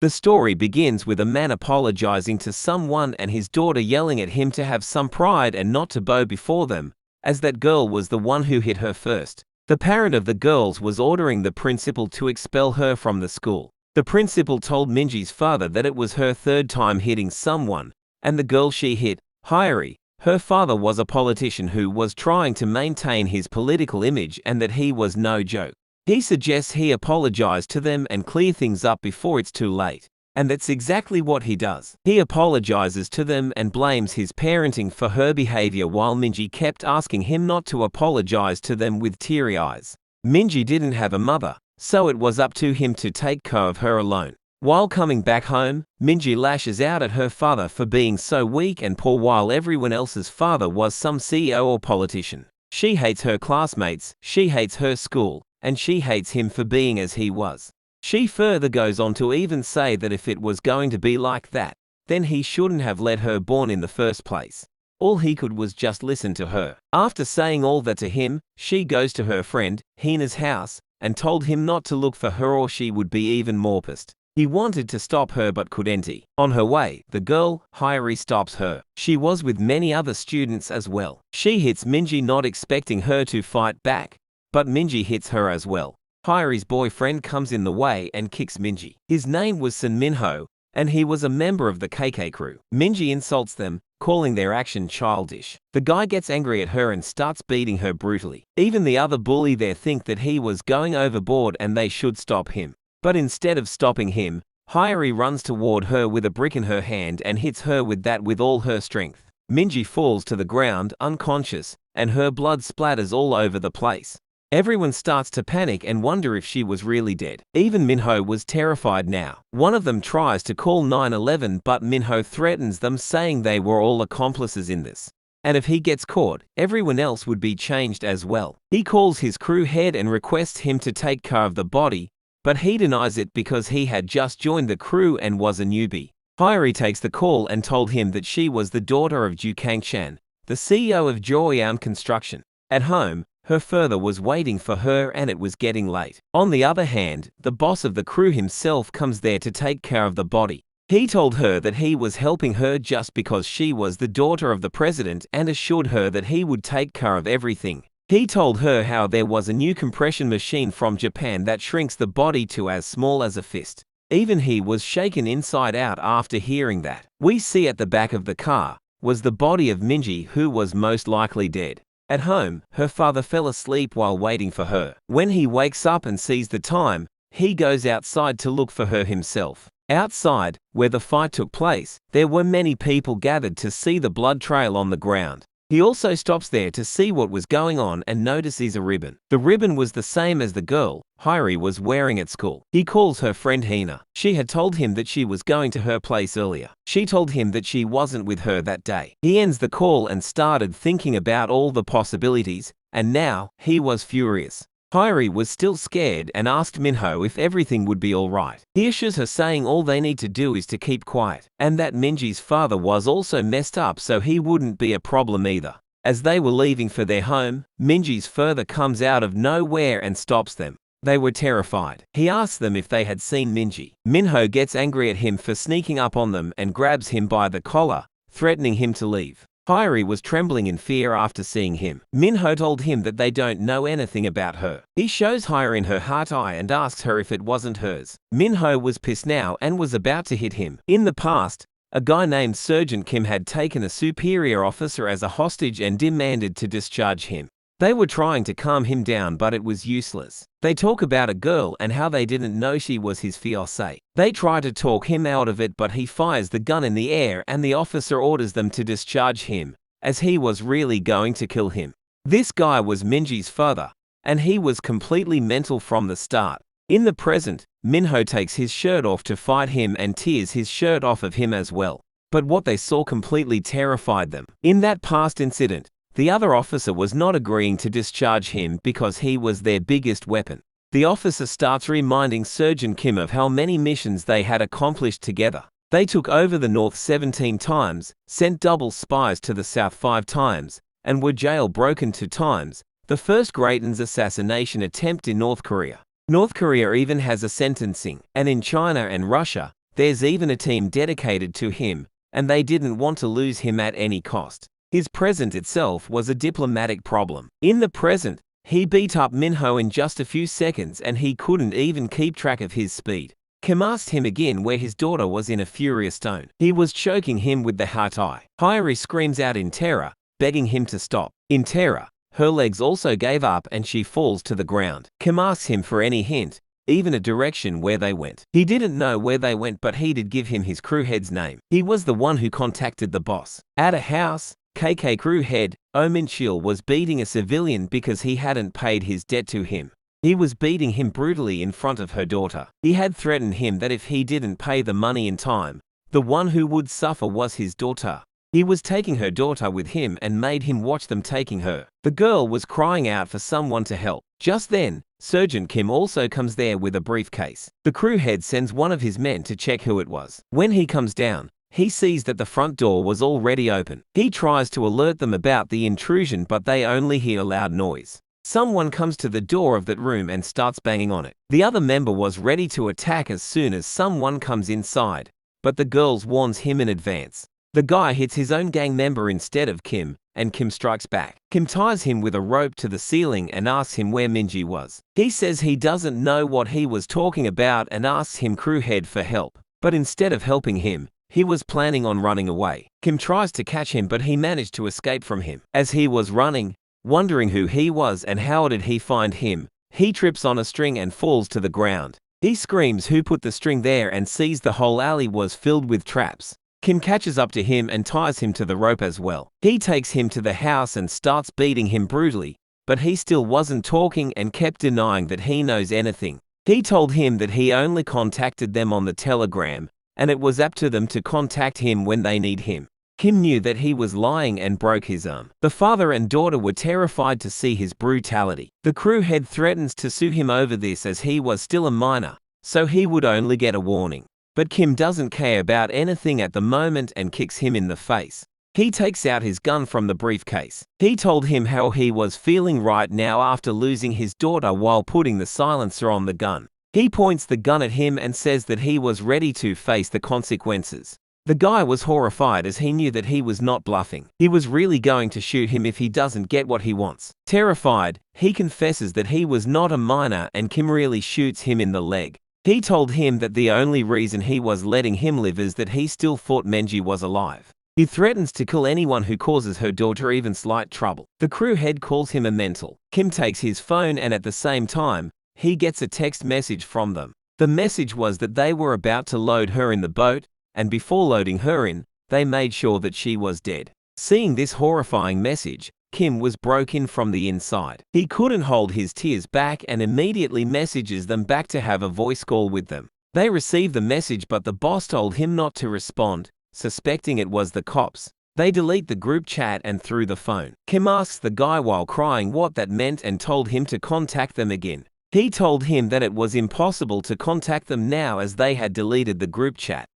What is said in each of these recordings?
The story begins with a man apologizing to someone and his daughter yelling at him to have some pride and not to bow before them, as that girl was the one who hit her first. The parent of the girls was ordering the principal to expel her from the school. The principal told Minji's father that it was her third time hitting someone, and the girl she hit, Hyori, her father was a politician who was trying to maintain his political image and that he was no joke. He suggests he apologize to them and clear things up before it's too late. And that's exactly what he does. He apologizes to them and blames his parenting for her behavior while Minji kept asking him not to apologize to them with teary eyes. Minji didn't have a mother, so it was up to him to take care of her alone. While coming back home, Minji lashes out at her father for being so weak and poor while everyone else's father was some CEO or politician. She hates her classmates, she hates her school, and she hates him for being as he was. She further goes on to even say that if it was going to be like that, then he shouldn't have let her born in the first place. All he could was just listen to her. After saying all that to him, she goes to her friend, Hina's house, and told him not to look for her or she would be even more pissed. He wanted to stop her but couldn't. On her way, the girl, Hyori, stops her. She was with many other students as well. She hits Minji not expecting her to fight back, but Minji hits her as well. Hyori's boyfriend comes in the way and kicks Minji. His name was Sun Minho, and he was a member of the KK crew. Minji insults them, calling their action childish. The guy gets angry at her and starts beating her brutally. Even the other bully there think that he was going overboard and they should stop him. But instead of stopping him, Hyori runs toward her with a brick in her hand and hits her with that with all her strength. Minji falls to the ground unconscious, and her blood splatters all over the place. Everyone starts to panic and wonder if she was really dead. Even Minho was terrified now. One of them tries to call 911 but Minho threatens them saying they were all accomplices in this. And if he gets caught, everyone else would be changed as well. He calls his crew head and requests him to take care of the body, but he denies it because he had just joined the crew and was a newbie. Hyori takes the call and told him that she was the daughter of Ju Kangshan, the CEO of Joyoung Construction. At home, her father was waiting for her and it was getting late. On the other hand, the boss of the crew himself comes there to take care of the body. He told her that he was helping her just because she was the daughter of the president and assured her that he would take care of everything. He told her how there was a new compression machine from Japan that shrinks the body to as small as a fist. Even he was shaken inside out after hearing that. We see at the back of the car was the body of Minji, who was most likely dead. At home, her father fell asleep while waiting for her. When he wakes up and sees the time, he goes outside to look for her himself. Outside, where the fight took place, there were many people gathered to see the blood trail on the ground. He also stops there to see what was going on and notices a ribbon. The ribbon was the same as the girl Hyori was wearing at school. He calls her friend Hina. She had told him that she was going to her place earlier. She told him that she wasn't with her that day. He ends the call and started thinking about all the possibilities, and now he was furious. Hyori was still scared and asked Minho if everything would be alright. He assures her saying all they need to do is to keep quiet, and that Minji's father was also messed up so he wouldn't be a problem either. As they were leaving for their home, Minji's father comes out of nowhere and stops them. They were terrified. He asks them if they had seen Minji. Minho gets angry at him for sneaking up on them and grabs him by the collar, threatening him to leave. Hyori was trembling in fear after seeing him. Minho told him that they don't know anything about her. He shows Hyori her heart eye and asks her if it wasn't hers. Minho was pissed now and was about to hit him. In the past, a guy named Sergeant Kim had taken a superior officer as a hostage and demanded to discharge him. They were trying to calm him down but it was useless. They talk about a girl and how they didn't know she was his fiancée. They try to talk him out of it but he fires the gun in the air and the officer orders them to discharge him, as he was really going to kill him. This guy was Minji's father, and he was completely mental from the start. In the present, Minho takes his shirt off to fight him and tears his shirt off of him as well. But what they saw completely terrified them. In that past incident, the other officer was not agreeing to discharge him because he was their biggest weapon. The officer starts reminding Sergeant Kim of how many missions they had accomplished together. They took over the North 17 times, sent double spies to the South 5 times, and were jailbroken 2 times, the first Grayton's assassination attempt in North Korea. North Korea even has a sentencing, and in China and Russia, There's even a team dedicated to him, and they didn't want to lose him at any cost. His present itself was a diplomatic problem. In the present, he beat up Minho in just a few seconds and he couldn't even keep track of his speed. Kim asked him again where his daughter was in a furious tone. He was choking him with the hatai. Hyori screams out in terror, begging him to stop. In terror, her legs also gave up and she falls to the ground. Kim asks him for any hint, even a direction where they went. He didn't know where they went, but he did give him his crew head's name. He was the one who contacted the boss. At a house, KK crew head, Oh Min-chil was beating a civilian because he hadn't paid his debt to him. He was beating him brutally in front of her daughter. He had threatened him that if he didn't pay the money in time, the one who would suffer was his daughter. He was taking her daughter with him and made him watch them taking her. The girl was crying out for someone to help. Just then, Sergeant Kim also comes there with a briefcase. The crew head sends one of his men to check who it was. When he comes down, he sees that the front door was already open. He tries to alert them about the intrusion, but they only hear loud noise. Someone comes to the door of that room and starts banging on it. The other member was ready to attack as soon as someone comes inside, but the girls warns him in advance. The guy hits his own gang member instead of Kim, and Kim strikes back. Kim ties him with a rope to the ceiling and asks him where Minji was. He says he doesn't know what he was talking about and asks him crew head for help. But instead of helping him, he was planning on running away. Kim tries to catch him, but he managed to escape from him. As he was running, wondering who he was and how did he find him, he trips on a string and falls to the ground. He screams who put the string there and sees the whole alley was filled with traps. Kim catches up to him and ties him to the rope as well. He takes him to the house and starts beating him brutally, but he still wasn't talking and kept denying that he knows anything. He told him that he only contacted them on the telegram, and it was up to them to contact him when they need him. Kim knew that he was lying and broke his arm. The father and daughter were terrified to see his brutality. The crew head threatens to sue him over this as he was still a minor, so he would only get a warning. But Kim doesn't care about anything at the moment and kicks him in the face. He takes out his gun from the briefcase. He told him how he was feeling right now after losing his daughter while putting the silencer on the gun. He points the gun at him and says that he was ready to face the consequences. The guy was horrified as he knew that he was not bluffing. He was really going to shoot him if he doesn't get what he wants. Terrified, he confesses that he was not a minor and Kim really shoots him in the leg. He told him that the only reason he was letting him live is that he still thought Menji was alive. He threatens to kill anyone who causes her daughter even slight trouble. The crew head calls him a mental. Kim takes his phone and at the same time, he gets a text message from them. The message was that they were about to load her in the boat, and before loading her in, they made sure that she was dead. Seeing this horrifying message, Kim was broken from the inside. He couldn't hold his tears back and immediately messages them back to have a voice call with them. They receive the message, but the boss told him not to respond, suspecting it was the cops. They delete the group chat and threw the phone. Kim asks the guy while crying what that meant and told him to contact them again. He told him that it was impossible to contact them now as they had deleted the group chat.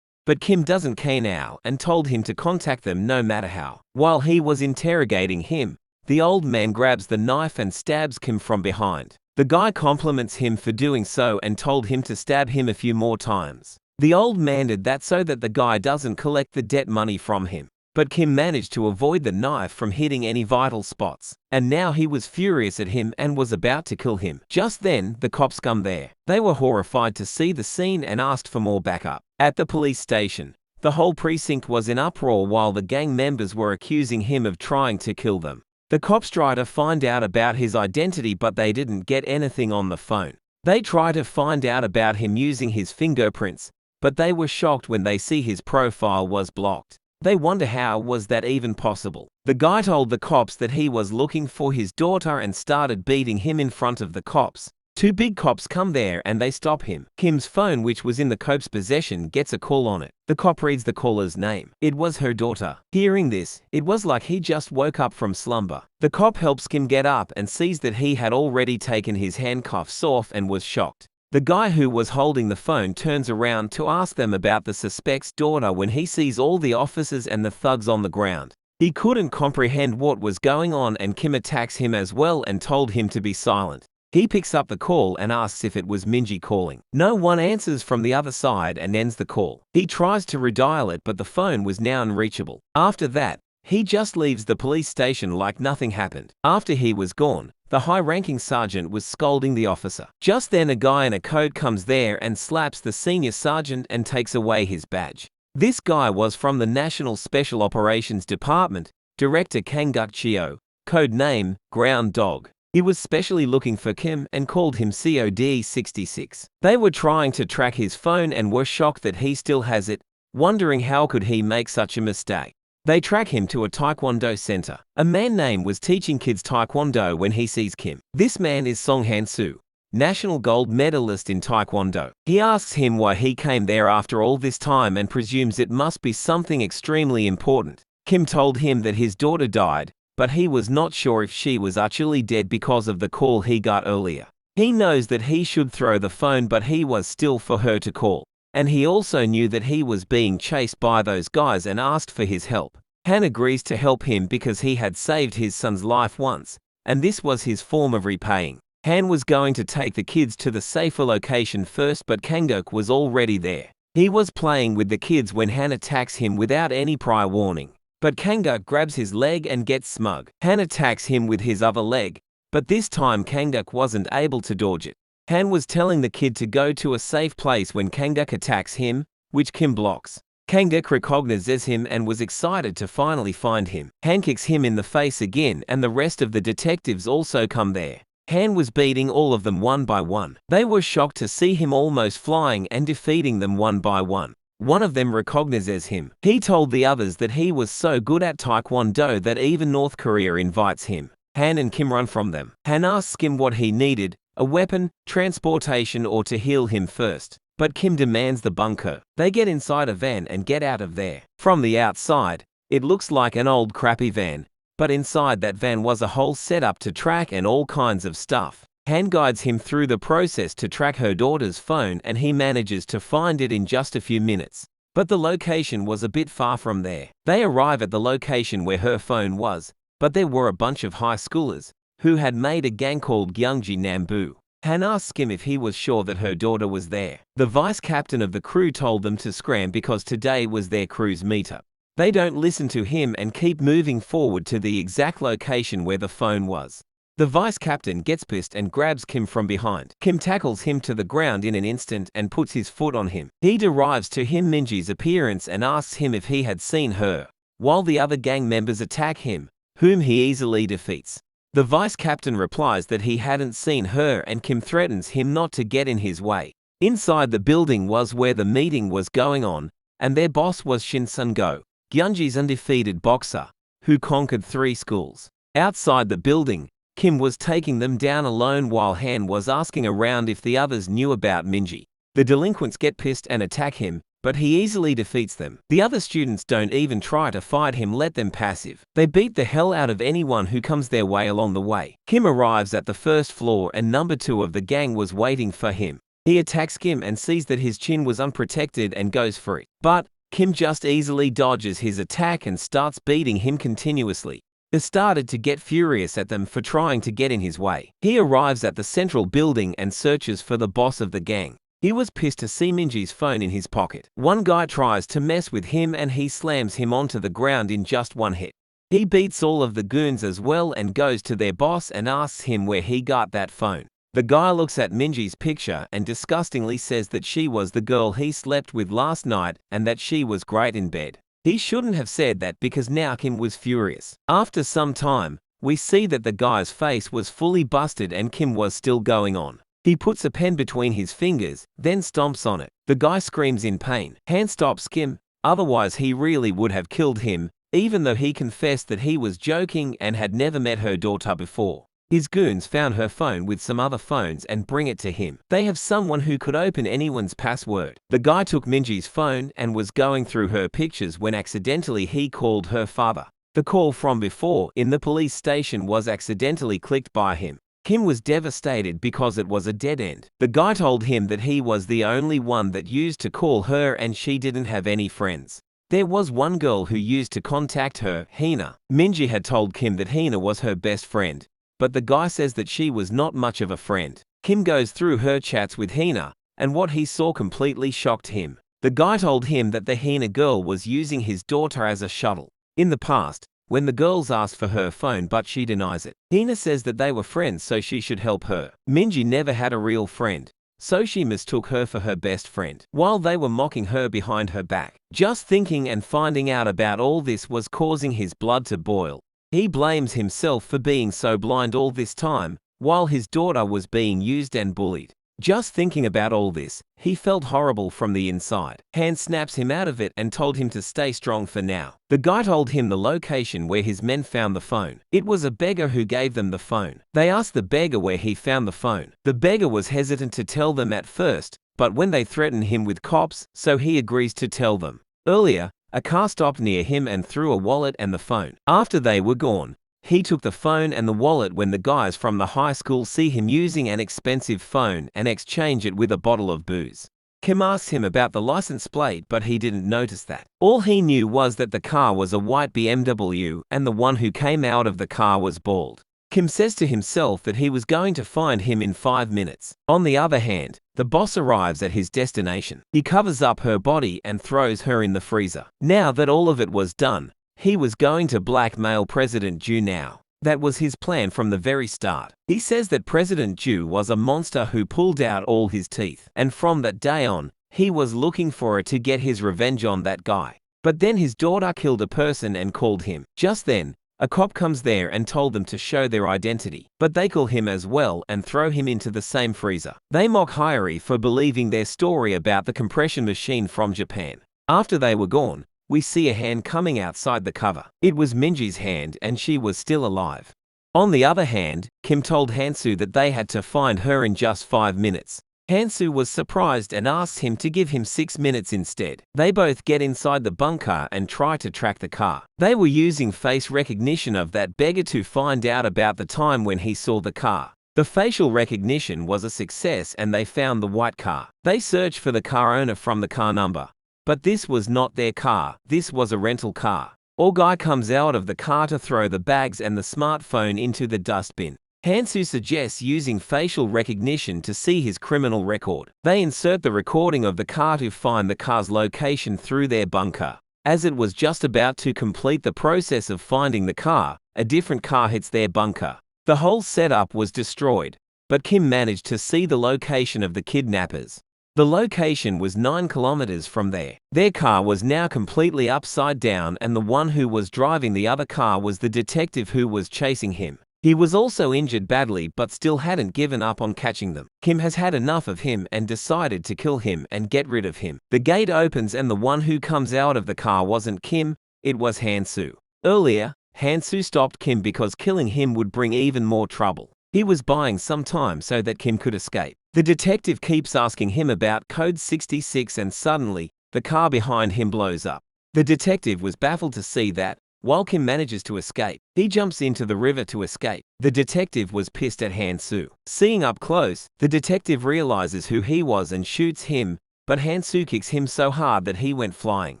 But Kim doesn't care now and told him to contact them no matter how. While he was interrogating him, the old man grabs the knife and stabs Kim from behind. The guy compliments him for doing so and told him to stab him a few more times. The old man did that so that the guy doesn't collect the debt money from him. But Kim managed to avoid the knife from hitting any vital spots, and now he was furious at him and was about to kill him. Just then, the cops come there. They were horrified to see the scene and asked for more backup. At the police station, the whole precinct was in uproar while the gang members were accusing him of trying to kill them. The cops try to find out about his identity, but they didn't get anything on the phone. They try to find out about him using his fingerprints, but they were shocked when they see his profile was blocked. They wonder how was that even possible. The guy told the cops that he was looking for his daughter and started beating him in front of the cops. Two big cops come there and they stop him. Kim's phone, which was in the cops' possession, gets a call on it. The cop reads the caller's name. It was her daughter. Hearing this, it was like he just woke up from slumber. The cop helps Kim get up and sees that he had already taken his handcuffs off and was shocked. The guy who was holding the phone turns around to ask them about the suspect's daughter when he sees all the officers and the thugs on the ground. He couldn't comprehend what was going on and Kim attacks him as well and told him to be silent. He picks up the call and asks if it was Minji calling. No one answers from the other side and ends the call. He tries to redial it, but the phone was now unreachable. After that, he just leaves the police station like nothing happened. After he was gone, the high-ranking sergeant was scolding the officer. Just then a guy in a coat comes there and slaps the senior sergeant and takes away his badge. This guy was from the National Special Operations Department, Director Kanguk Chio, code name, Ground Dog. He was specially looking for Kim and called him COD 66. They were trying to track his phone and were shocked that he still has it, wondering how could he make such a mistake. They track him to a taekwondo center. A man named was teaching kids taekwondo when he sees Kim. This man is Song Han-soo, national gold medalist in taekwondo. He asks him why he came there after all this time and presumes it must be something extremely important. Kim told him that his daughter died, but he was not sure if she was actually dead because of the call he got earlier. He knows that he should throw the phone, but he was still for her to call. And he also knew that he was being chased by those guys and asked for his help. Han agrees to help him because he had saved his son's life once, and this was his form of repaying. Han was going to take the kids to the safer location first, but Kanguk was already there. He was playing with the kids when Han attacks him without any prior warning. But Kanguk grabs his leg and gets smug. Han attacks him with his other leg, but this time Kanguk wasn't able to dodge it. Han was telling the kid to go to a safe place when Kanguk attacks him, which Kim blocks. Kanguk recognizes him and was excited to finally find him. Han kicks him in the face again, and the rest of the detectives also come there. Han was beating all of them one by one. They were shocked to see him almost flying and defeating them one by one. One of them recognizes him. He told the others that he was so good at taekwondo that even North Korea invites him. Han and Kim run from them. Han asks Kim what he needed, a weapon, transportation, or to heal him first. But Kim demands the bunker. They get inside a van and get out of there. From the outside, it looks like an old crappy van, but inside that van was a whole setup to track and all kinds of stuff. Han guides him through the process to track her daughter's phone, and he manages to find it in just a few minutes. But the location was a bit far from there. They arrive at the location where her phone was, but there were a bunch of high schoolers who had made a gang called Gyeonggi Nambu. Han asked him if he was sure that her daughter was there. The vice captain of the crew told them to scram because today was their crew's meetup. They don't listen to him and keep moving forward to the exact location where the phone was. The vice captain gets pissed and grabs Kim from behind. Kim tackles him to the ground in an instant and puts his foot on him. He derives to him Minji's appearance and asks him if he had seen her, while the other gang members attack him, whom he easily defeats. The vice captain replies that he hadn't seen her, and Kim threatens him not to get in his way. Inside the building was where the meeting was going on, and their boss was Shin Sun-go, Gyeonggi's undefeated boxer, who conquered 3 schools. Outside the building, Kim was taking them down alone while Han was asking around if the others knew about Minji. The delinquents get pissed and attack him, but he easily defeats them. The other students don't even try to fight him, let them passive. They beat the hell out of anyone who comes their way along the way. Kim arrives at the first floor and number 2 of the gang was waiting for him. He attacks Kim and sees that his chin was unprotected and goes for it. But Kim just easily dodges his attack and starts beating him continuously. He started to get furious at them for trying to get in his way. He arrives at the central building and searches for the boss of the gang. He was pissed to see Minji's phone in his pocket. One guy tries to mess with him and he slams him onto the ground in just one hit. He beats all of the goons as well and goes to their boss and asks him where he got that phone. The guy looks at Minji's picture and disgustingly says that she was the girl he slept with last night and that she was great in bed. He shouldn't have said that because now Kim was furious. After some time, we see that the guy's face was fully busted and Kim was still going on. He puts a pen between his fingers, then stomps on it. The guy screams in pain. Han stops Kim, otherwise he really would have killed him, even though he confessed that he was joking and had never met her daughter before. His goons found her phone with some other phones and bring it to him. They have someone who could open anyone's password. The guy took Minji's phone and was going through her pictures when accidentally he called her father. The call from before in the police station was accidentally clicked by him. Kim was devastated because it was a dead end. The guy told him that he was the only one that used to call her and she didn't have any friends. There was one girl who used to contact her, Hina. Minji had told Kim that Hina was her best friend, but the guy says that she was not much of a friend. Kim goes through her chats with Hina, and what he saw completely shocked him. The guy told him that the Hina girl was using his daughter as a shuttle. In the past, when the girls asked for her phone but she denies it, Hina says that they were friends so she should help her. Minji never had a real friend, so she mistook her for her best friend, while they were mocking her behind her back. Just thinking and finding out about all this was causing his blood to boil. He blames himself for being so blind all this time, while his daughter was being used and bullied. Just thinking about all this, he felt horrible from the inside. Han snaps him out of it and told him to stay strong for now. The guy told him the location where his men found the phone. It was a beggar who gave them the phone. They asked the beggar where he found the phone. The beggar was hesitant to tell them at first, but when they threatened him with cops, so he agrees to tell them. Earlier, a car stopped near him and threw a wallet and the phone. After they were gone, he took the phone and the wallet when the guys from the high school see him using an expensive phone and exchange it with a bottle of booze. Kim asks him about the license plate but he didn't notice that. All he knew was that the car was a white BMW and the one who came out of the car was bald. Kim says to himself that he was going to find him in 5 minutes. On the other hand, the boss arrives at his destination. He covers up her body and throws her in the freezer. Now that all of it was done, he was going to blackmail President Ju now. That was his plan from the very start. He says that President Ju was a monster who pulled out all his teeth, and from that day on, he was looking for it to get his revenge on that guy. But then his daughter killed a person and called him. Just then, a cop comes there and told them to show their identity, but they kill him as well and throw him into the same freezer. They mock Hyori for believing their story about the compression machine from Japan. After they were gone, we see a hand coming outside the cover. It was Minji's hand and she was still alive. On the other hand, Kim told Hansu that they had to find her in just 5 minutes. Hansu was surprised and asked him to give him 6 minutes instead. They both get inside the bunker and try to track the car. They were using face recognition of that beggar to find out about the time when he saw the car. The facial recognition was a success and they found the white car. They searched for the car owner from the car number. But this was not their car, this was a rental car. All guy comes out of the car to throw the bags and the smartphone into the dustbin. Hansu suggests using facial recognition to see his criminal record. They insert the recording of the car to find the car's location through their bunker. As it was just about to complete the process of finding the car, a different car hits their bunker. The whole setup was destroyed, but Kim managed to see the location of the kidnappers. The location was 9 kilometers from there. Their car was now completely upside down and the one who was driving the other car was the detective who was chasing him. He was also injured badly but still hadn't given up on catching them. Kim has had enough of him and decided to kill him and get rid of him. The gate opens and the one who comes out of the car wasn't Kim, it was Hansu. Earlier, Hansu stopped Kim because killing him would bring even more trouble. He was buying some time so that Kim could escape. The detective keeps asking him about code 66 and suddenly, the car behind him blows up. The detective was baffled to see that, while Kim manages to escape, he jumps into the river to escape. The detective was pissed at Hansu. Seeing up close, the detective realizes who he was and shoots him, but Hansu kicks him so hard that he went flying.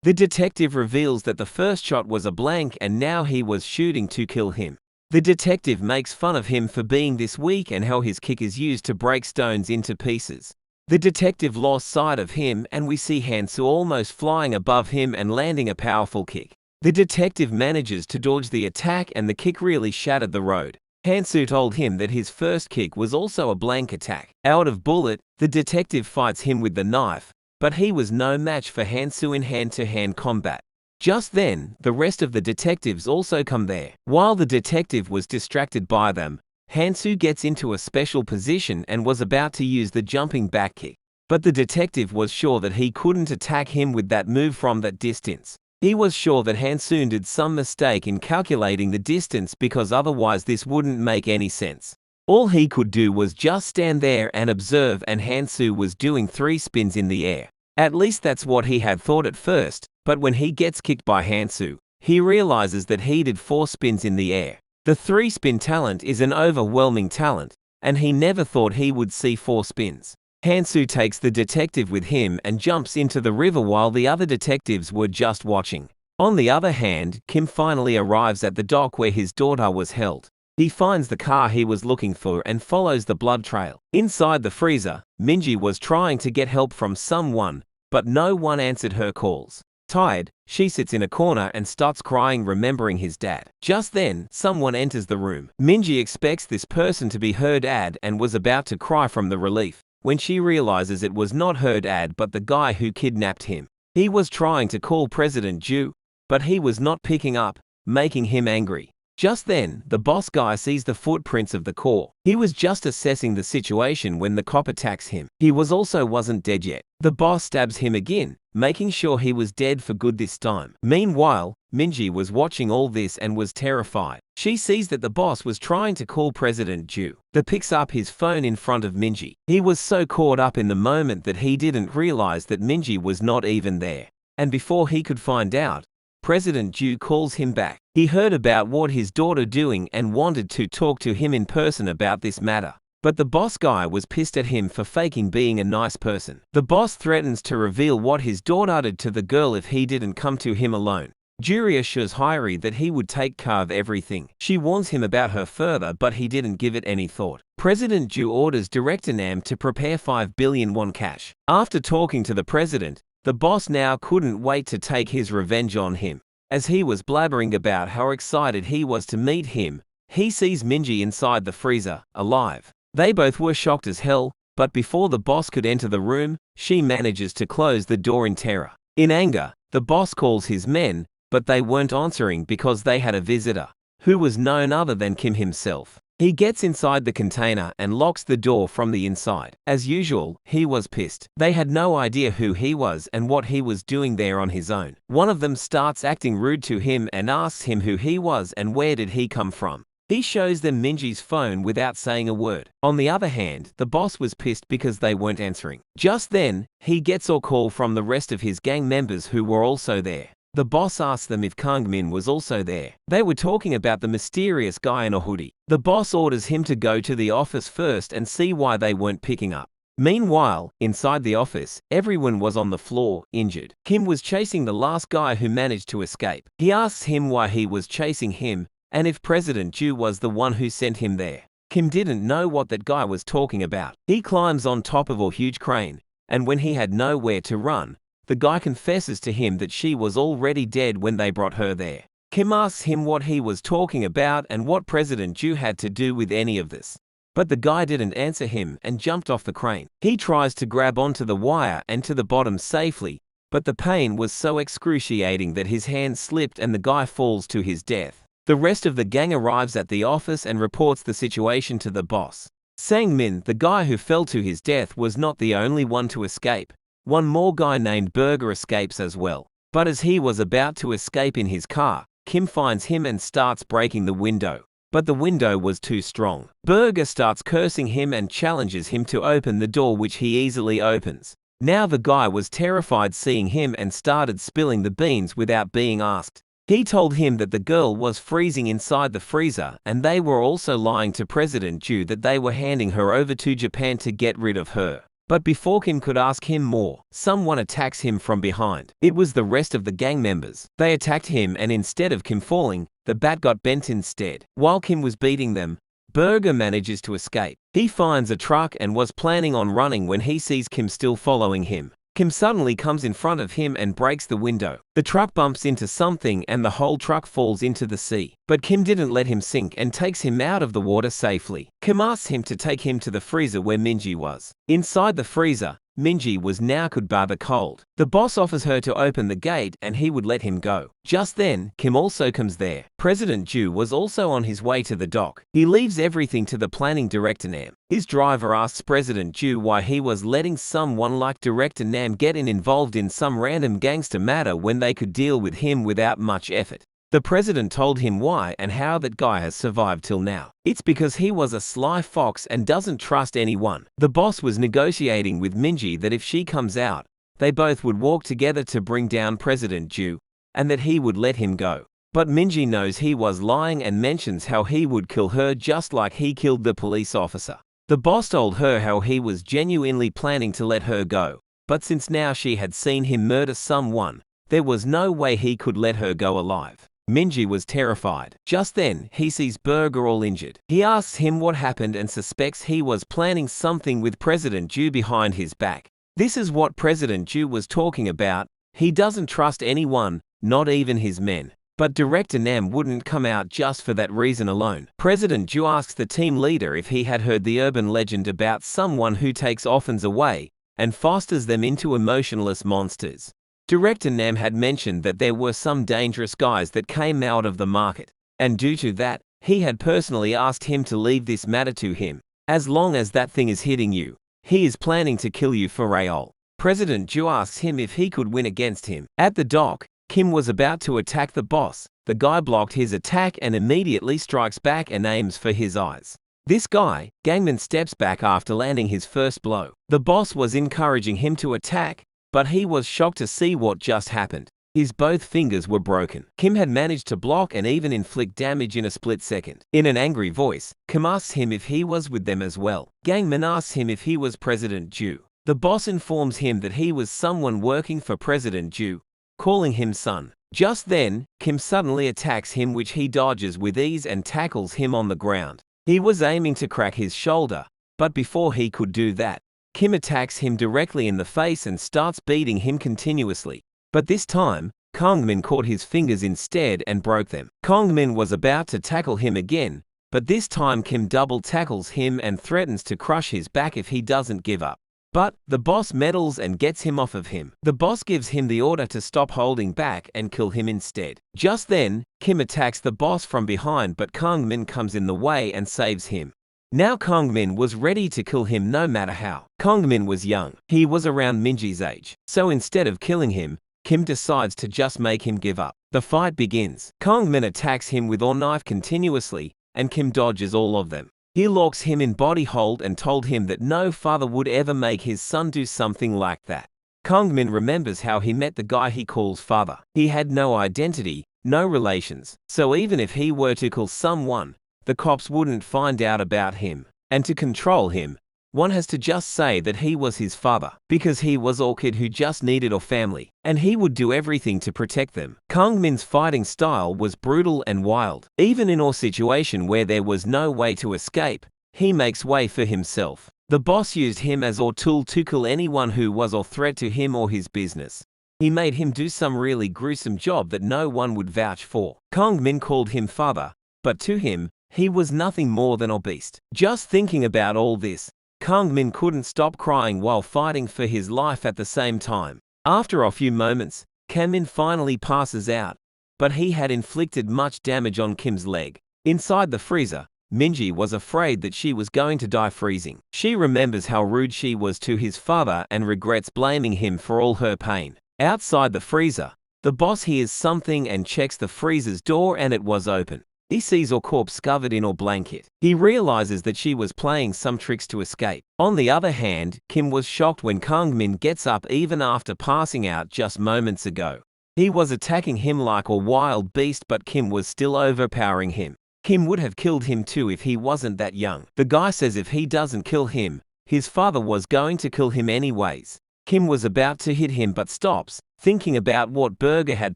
The detective reveals that the first shot was a blank and now he was shooting to kill him. The detective makes fun of him for being this weak and how his kick is used to break stones into pieces. The detective lost sight of him and we see Hansu almost flying above him and landing a powerful kick. The detective manages to dodge the attack and the kick really shattered the road. Hansu told him that his first kick was also a blank attack. Out of Bullied, the detective fights him with the knife, but he was no match for Hansu in hand-to-hand combat. Just then, the rest of the detectives also come there. While the detective was distracted by them, Hansu gets into a special position and was about to use the jumping back kick. But the detective was sure that he couldn't attack him with that move from that distance. He was sure that Hansu did some mistake in calculating the distance because otherwise this wouldn't make any sense. All he could do was just stand there and observe and Hansu was doing 3 spins in the air. At least that's what he had thought at first. But when he gets kicked by Hansu, he realizes that he did 4 spins in the air. The 3-spin talent is an overwhelming talent, and he never thought he would see 4 spins. Hansu takes the detective with him and jumps into the river while the other detectives were just watching. On the other hand, Kim finally arrives at the dock where his daughter was held. He finds the car he was looking for and follows the blood trail. Inside the freezer, Minji was trying to get help from someone, but no one answered her calls. Tired, she sits in a corner and starts crying, remembering his dad. Just then, someone enters the room. Minji expects this person to be her dad and was about to cry from the relief, when she realizes it was not her dad but the guy who kidnapped him. He was trying to call President Ju, but he was not picking up, making him angry. Just then, the boss guy sees the footprints of the core. He was just assessing the situation when the cop attacks him. He wasn't dead yet. The boss stabs him again, making sure he was dead for good this time. Meanwhile, Minji was watching all this and was terrified. She sees that the boss was trying to call President Ju. He picks up his phone in front of Minji. He was so caught up in the moment that he didn't realize that Minji was not even there. And before he could find out, President Ju calls him back. He heard about what his daughter doing and wanted to talk to him in person about this matter. But the boss guy was pissed at him for faking being a nice person. The boss threatens to reveal what his daughter did to the girl if he didn't come to him alone. Juri assures Hyori that he would take care of everything. She warns him about her further, but he didn't give it any thought. President Ju orders Director Nam to prepare 5 billion won cash. After talking to the president, the boss now couldn't wait to take his revenge on him. As he was blabbering about how excited he was to meet him, he sees Minji inside the freezer, alive. They both were shocked as hell, but before the boss could enter the room, she manages to close the door in terror. In anger, the boss calls his men, but they weren't answering because they had a visitor, who was none other than Kim himself. He gets inside the container and locks the door from the inside. As usual, he was pissed. They had no idea who he was and what he was doing there on his own. One of them starts acting rude to him and asks him who he was and where did he come from. He shows them Minji's phone without saying a word. On the other hand, the boss was pissed because they weren't answering. Just then, he gets a call from the rest of his gang members who were also there. The boss asked them if Kangmin was also there. They were talking about the mysterious guy in a hoodie. The boss orders him to go to the office first and see why they weren't picking up. Meanwhile, inside the office, everyone was on the floor, injured. Kim was chasing the last guy who managed to escape. He asks him why he was chasing him, and if President Ju was the one who sent him there. Kim didn't know what that guy was talking about. He climbs on top of a huge crane, and when he had nowhere to run, the guy confesses to him that she was already dead when they brought her there. Kim asks him what he was talking about and what President Ju had to do with any of this. But the guy didn't answer him and jumped off the crane. He tries to grab onto the wire and to the bottom safely, but the pain was so excruciating that his hand slipped and the guy falls to his death. The rest of the gang arrives at the office and reports the situation to the boss. Sang-min, the guy who fell to his death, was not the only one to escape. One more guy named Burger escapes as well. But as he was about to escape in his car, Kim finds him and starts breaking the window. But the window was too strong. Burger starts cursing him and challenges him to open the door, which he easily opens. Now the guy was terrified seeing him and started spilling the beans without being asked. He told him that the girl was freezing inside the freezer and they were also lying to President Ju that they were handing her over to Japan to get rid of her. But before Kim could ask him more, someone attacks him from behind. It was the rest of the gang members. They attacked him and instead of Kim falling, the bat got bent instead. While Kim was beating them, Burger manages to escape. He finds a truck and was planning on running when he sees Kim still following him. Kim suddenly comes in front of him and breaks the window. The truck bumps into something and the whole truck falls into the sea. But Kim didn't let him sink and takes him out of the water safely. Kim asks him to take him to the freezer where Minji was. Inside the freezer, Minji was now could bar the cold. The boss offers her to open the gate and he would let him go. Just then, Kim also comes there. President Ju was also on his way to the dock. He leaves everything to the planning Director Nam. His driver asks President Ju why he was letting someone like Director Nam get involved in some random gangster matter when they could deal with him without much effort. The president told him why and how that guy has survived till now. It's because he was a sly fox and doesn't trust anyone. The boss was negotiating with Minji that if she comes out, they both would walk together to bring down President Ju, and that he would let him go. But Minji knows he was lying and mentions how he would kill her just like he killed the police officer. The boss told her how he was genuinely planning to let her go, but since now she had seen him murder someone, there was no way he could let her go alive. Minji was terrified. Just then, he sees Burger all injured. He asks him what happened and suspects he was planning something with President Ju behind his back. This is what President Ju was talking about. He doesn't trust anyone, not even his men. But Director Nam wouldn't come out just for that reason alone. President Ju asks the team leader if he had heard the urban legend about someone who takes orphans away and fosters them into emotionless monsters. Director Nam had mentioned that there were some dangerous guys that came out of the market, and due to that, he had personally asked him to leave this matter to him. As long as that thing is hitting you, he is planning to kill you for real. President Ju asks him if he could win against him. At the dock, Kim was about to attack the boss. The guy blocked his attack and immediately strikes back and aims for his eyes. This guy, Gangman, steps back after landing his first blow. The boss was encouraging him to attack, but he was shocked to see what just happened. His both fingers were broken. Kim had managed to block and even inflict damage in a split second. In an angry voice, Kim asks him if he was with them as well. Gangman asks him if he was President Ju. The boss informs him that he was someone working for President Ju, calling him son. Just then, Kim suddenly attacks him, which he dodges with ease and tackles him on the ground. He was aiming to crack his shoulder, but before he could do that, Kim attacks him directly in the face and starts beating him continuously. But this time, Kongmin caught his fingers instead and broke them. Kongmin was about to tackle him again, but this time Kim double tackles him and threatens to crush his back if he doesn't give up. But the boss meddles and gets him off of him. The boss gives him the order to stop holding back and kill him instead. Just then, Kim attacks the boss from behind, but Kongmin comes in the way and saves him. Now Kongmin was ready to kill him no matter how. Kongmin was young. He was around Minji's age. So instead of killing him, Kim decides to just make him give up. The fight begins. Kongmin attacks him with a knife continuously, and Kim dodges all of them. He locks him in body hold and told him that no father would ever make his son do something like that. Kongmin remembers how he met the guy he calls father. He had no identity, no relations, so even if he were to kill someone, the cops wouldn't find out about him. And to control him, one has to just say that he was his father, because he was a kid who just needed a family, and he would do everything to protect them. Kongmin's fighting style was brutal and wild. Even in a situation where there was no way to escape, he makes way for himself. The boss used him as a tool to kill anyone who was a threat to him or his business. He made him do some really gruesome job that no one would vouch for. Kongmin called him father, but to him, he was nothing more than a beast. Just thinking about all this, Kongmin couldn't stop crying while fighting for his life at the same time. After a few moments, Kongmin finally passes out, but he had inflicted much damage on Kim's leg. Inside the freezer, Minji was afraid that she was going to die freezing. She remembers how rude she was to his father and regrets blaming him for all her pain. Outside the freezer, the boss hears something and checks the freezer's door, and it was open. He sees a corpse covered in a blanket. He realizes that she was playing some tricks to escape. On the other hand, Kim was shocked when Kongmin gets up even after passing out just moments ago. He was attacking him like a wild beast, but Kim was still overpowering him. Kim would have killed him too if he wasn't that young. The guy says if he doesn't kill him, his father was going to kill him anyways. Kim was about to hit him but stops, thinking about what Burger had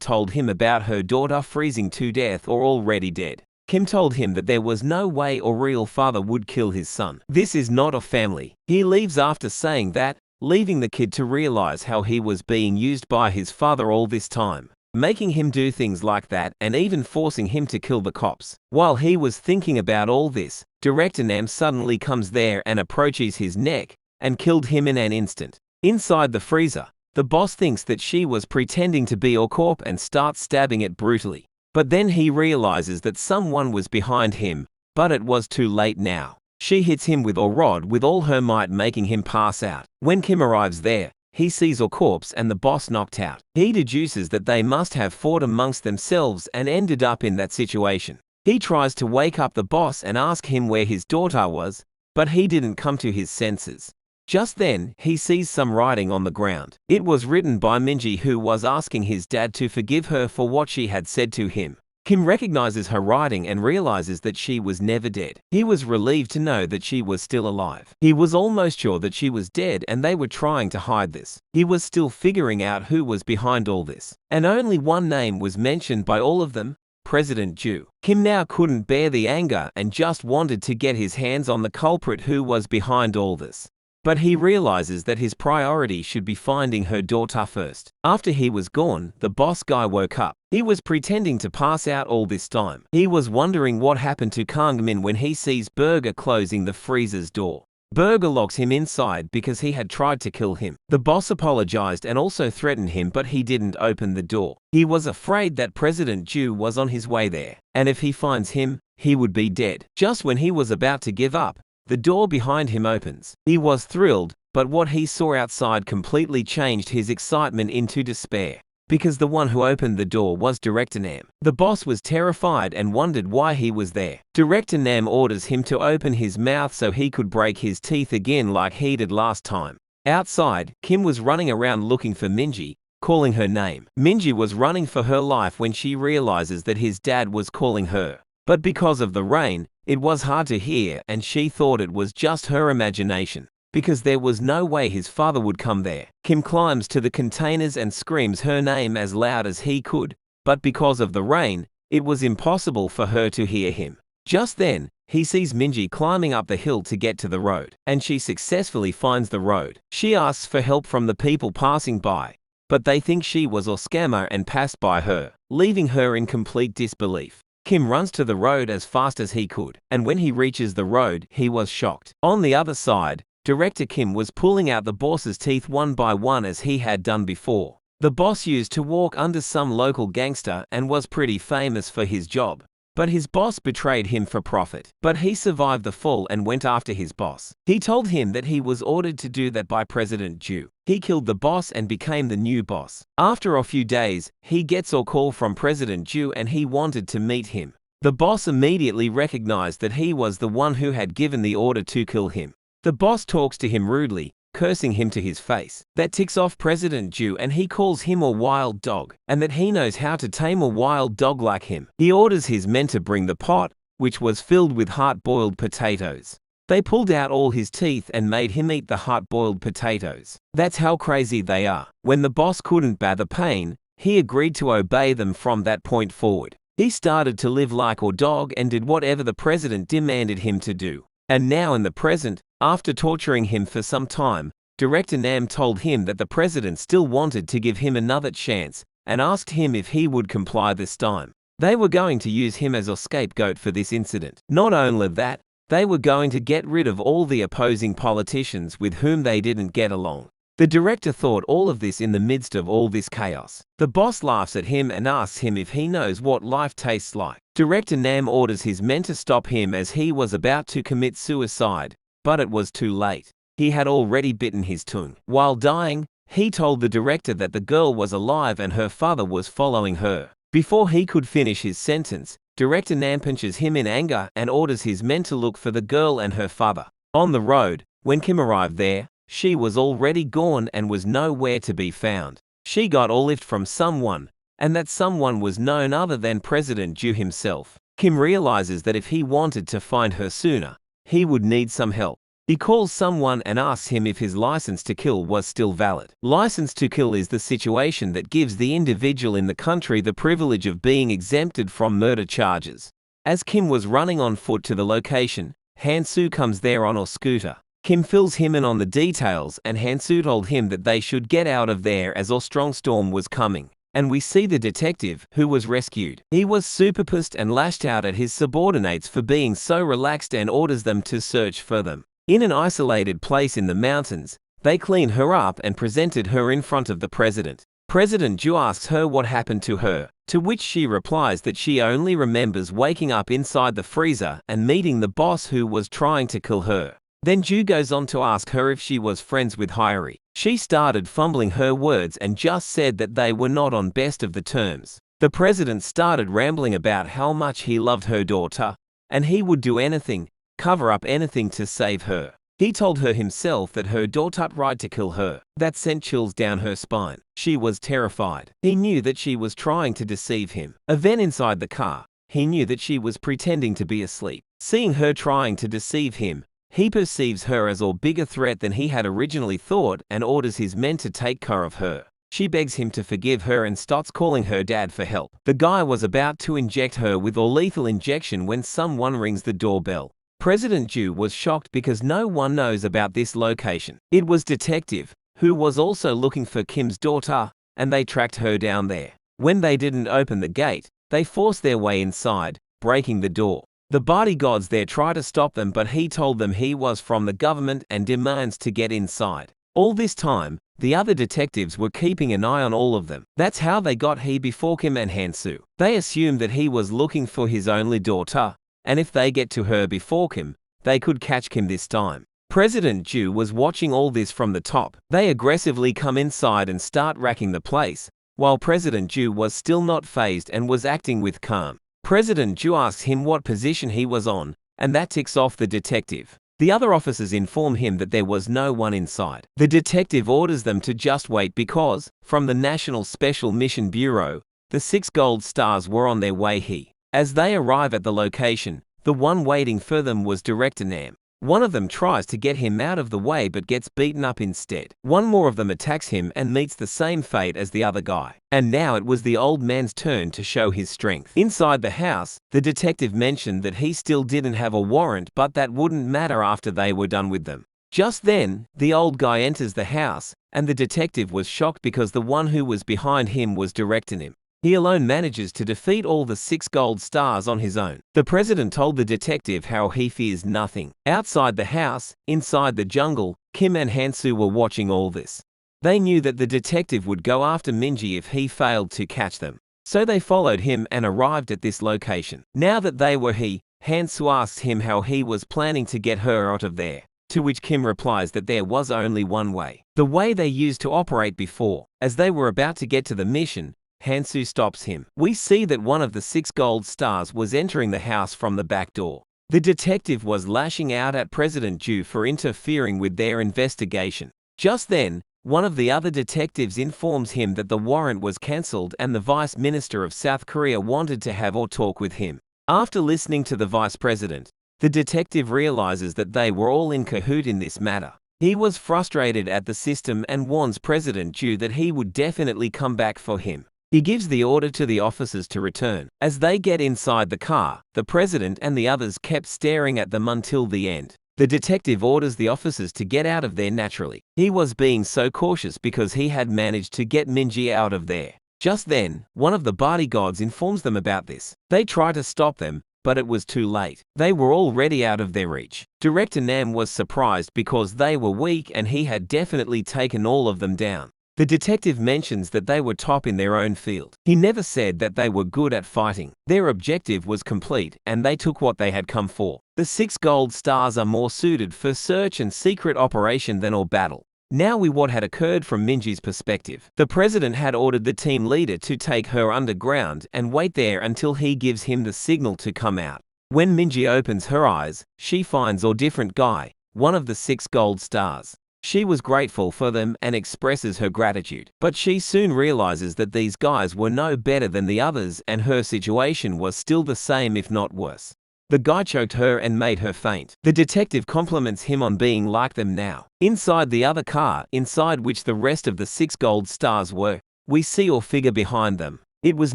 told him about her daughter freezing to death or already dead. Kim told him that there was no way a real father would kill his son. This is not a family. He leaves after saying that, leaving the kid to realize how he was being used by his father all this time, making him do things like that and even forcing him to kill the cops. While he was thinking about all this, Director Nam suddenly comes there and approaches his neck and killed him in an instant. Inside the freezer, the boss thinks that she was pretending to be a corpse and starts stabbing it brutally. But then he realizes that someone was behind him, but it was too late now. She hits him with a rod with all her might, making him pass out. When Kim arrives there, he sees a corpse and the boss knocked out. He deduces that they must have fought amongst themselves and ended up in that situation. He tries to wake up the boss and ask him where his daughter was, but he didn't come to his senses. Just then, he sees some writing on the ground. It was written by Minji, who was asking his dad to forgive her for what she had said to him. Kim recognizes her writing and realizes that she was never dead. He was relieved to know that she was still alive. He was almost sure that she was dead and they were trying to hide this. He was still figuring out who was behind all this. And only one name was mentioned by all of them, President Ju. Kim now couldn't bear the anger and just wanted to get his hands on the culprit who was behind all this. But he realizes that his priority should be finding her daughter first. After he was gone, the boss guy woke up. He was pretending to pass out all this time. He was wondering what happened to Kang Min when he sees Burger closing the freezer's door. Burger locks him inside because he had tried to kill him. The boss apologized and also threatened him, but he didn't open the door. He was afraid that President Ju was on his way there, and if he finds him, he would be dead. Just when he was about to give up, the door behind him opens. He was thrilled, but what he saw outside completely changed his excitement into despair. Because the one who opened the door was Director Nam. The boss was terrified and wondered why he was there. Director Nam orders him to open his mouth so he could break his teeth again like he did last time. Outside, Kim was running around looking for Minji, calling her name. Minji was running for her life when she realizes that his dad was calling her. But because of the rain, it was hard to hear and she thought it was just her imagination. Because there was no way his father would come there. Kim climbs to the containers and screams her name as loud as he could, but because of the rain, it was impossible for her to hear him. Just then, he sees Minji climbing up the hill to get to the road, and she successfully finds the road. She asks for help from the people passing by, but they think she was a scammer and passed by her, leaving her in complete disbelief. Kim runs to the road as fast as he could, and when he reaches the road, he was shocked. On the other side, Director Kim was pulling out the boss's teeth one by one as he had done before. The boss used to walk under some local gangster and was pretty famous for his job. But his boss betrayed him for profit. But he survived the fall and went after his boss. He told him that he was ordered to do that by President Ju. He killed the boss and became the new boss. After a few days, he gets a call from President Ju and he wanted to meet him. The boss immediately recognized that he was the one who had given the order to kill him. The boss talks to him rudely, cursing him to his face. That ticks off President Ju and he calls him a wild dog, and that he knows how to tame a wild dog like him. He orders his men to bring the pot, which was filled with hard-boiled potatoes. They pulled out all his teeth and made him eat the hard-boiled potatoes. That's how crazy they are. When the boss couldn't bear the pain, he agreed to obey them from that point forward. He started to live like a dog and did whatever the president demanded him to do. And now in the present, after torturing him for some time, Director Nam told him that the president still wanted to give him another chance and asked him if he would comply this time. They were going to use him as a scapegoat for this incident. Not only that, they were going to get rid of all the opposing politicians with whom they didn't get along. The director thought all of this in the midst of all this chaos. The boss laughs at him and asks him if he knows what life tastes like. Director Nam orders his men to stop him as he was about to commit suicide, but it was too late. He had already bitten his tongue. While dying, he told the director that the girl was alive and her father was following her. Before he could finish his sentence, Director Nam punches him in anger and orders his men to look for the girl and her father. On the road, when Kim arrived there, she was already gone and was nowhere to be found. She got a lift from someone, and that someone was none other than President Ju himself. Kim realizes that if he wanted to find her sooner, he would need some help. He calls someone and asks him if his license to kill was still valid. License to kill is the situation that gives the individual in the country the privilege of being exempted from murder charges. As Kim was running on foot to the location, Han-soo comes there on a scooter. Kim fills him in on the details and Han-soo told him that they should get out of there as a strong storm was coming. And we see the detective, who was rescued. He was super pissed and lashed out at his subordinates for being so relaxed and orders them to search for them. In an isolated place in the mountains, they clean her up and presented her in front of the president. President Ju asks her what happened to her, to which she replies that she only remembers waking up inside the freezer and meeting the boss who was trying to kill her. Then Ju goes on to ask her if she was friends with Hyori. She started fumbling her words and just said that they were not on best of the terms. The president started rambling about how much he loved her daughter, and he would do anything, cover up anything to save her. He told her himself that her daughter tried to kill her. That sent chills down her spine. She was terrified. He knew that she was trying to deceive him. Then inside the car, he knew that she was pretending to be asleep. Seeing her trying to deceive him, he perceives her as a bigger threat than he had originally thought and orders his men to take care of her. She begs him to forgive her and starts calling her dad for help. The guy was about to inject her with a lethal injection when someone rings the doorbell. President Ju was shocked because no one knows about this location. It was Detective, who was also looking for Kim's daughter, and they tracked her down there. When they didn't open the gate, they forced their way inside, breaking the door. The bodyguards there try to stop them, but he told them he was from the government and demands to get inside. All this time, the other detectives were keeping an eye on all of them. That's how they got he before Kim and Hansu. They assumed that he was looking for his only daughter, and if they get to her before Kim, they could catch Kim this time. President Ju was watching all this from the top. They aggressively come inside and start racking the place, while President Ju was still not fazed and was acting with calm. President Ju asks him what position he was on, and that ticks off the detective. The other officers inform him that there was no one inside. The detective orders them to just wait because, from the National Special Mission Bureau, the 6 gold stars were on their way. As they arrive at the location, the one waiting for them was Director Nam. One of them tries to get him out of the way but gets beaten up instead. One more of them attacks him and meets the same fate as the other guy. And now it was the old man's turn to show his strength. Inside the house, the detective mentioned that he still didn't have a warrant, but that wouldn't matter after they were done with them. Just then, the old guy enters the house, and the detective was shocked because the one who was behind him was directing him. He alone manages to defeat all the 6 gold stars on his own. The president told the detective how he fears nothing. Outside the house, inside the jungle, Kim and Hansu were watching all this. They knew that the detective would go after Minji if he failed to catch them. So they followed him and arrived at this location. Now that they were Hansu asks him how he was planning to get her out of there. To which Kim replies that there was only one way. The way they used to operate before. As they were about to get to the mission, Hansu stops him. We see that one of the 6 gold stars was entering the house from the back door. The detective was lashing out at President Ju for interfering with their investigation. Just then, one of the other detectives informs him that the warrant was cancelled and the Vice Minister of South Korea wanted to have a talk with him. After listening to the Vice President, the detective realizes that they were all in cahoot in this matter. He was frustrated at the system and warns President Ju that he would definitely come back for him. He gives the order to the officers to return. As they get inside the car, the president and the others kept staring at them until the end. The detective orders the officers to get out of there naturally. He was being so cautious because he had managed to get Minji out of there. Just then, one of the bodyguards informs them about this. They try to stop them, but it was too late. They were already out of their reach. Director Nam was surprised because they were weak and he had definitely taken all of them down. The detective mentions that they were top in their own field. He never said that they were good at fighting. Their objective was complete, and they took what they had come for. The 6 gold stars are more suited for search and secret operation than all battle. Now what had occurred from Minji's perspective. The president had ordered the team leader to take her underground and wait there until he gives him the signal to come out. When Minji opens her eyes, she finds a different guy, one of the 6 gold stars. She was grateful for them and expresses her gratitude. But she soon realizes that these guys were no better than the others and her situation was still the same if not worse. The guy choked her and made her faint. The detective compliments him on being like them now. Inside the other car, inside which the rest of the 6 gold stars were, we see a figure behind them. It was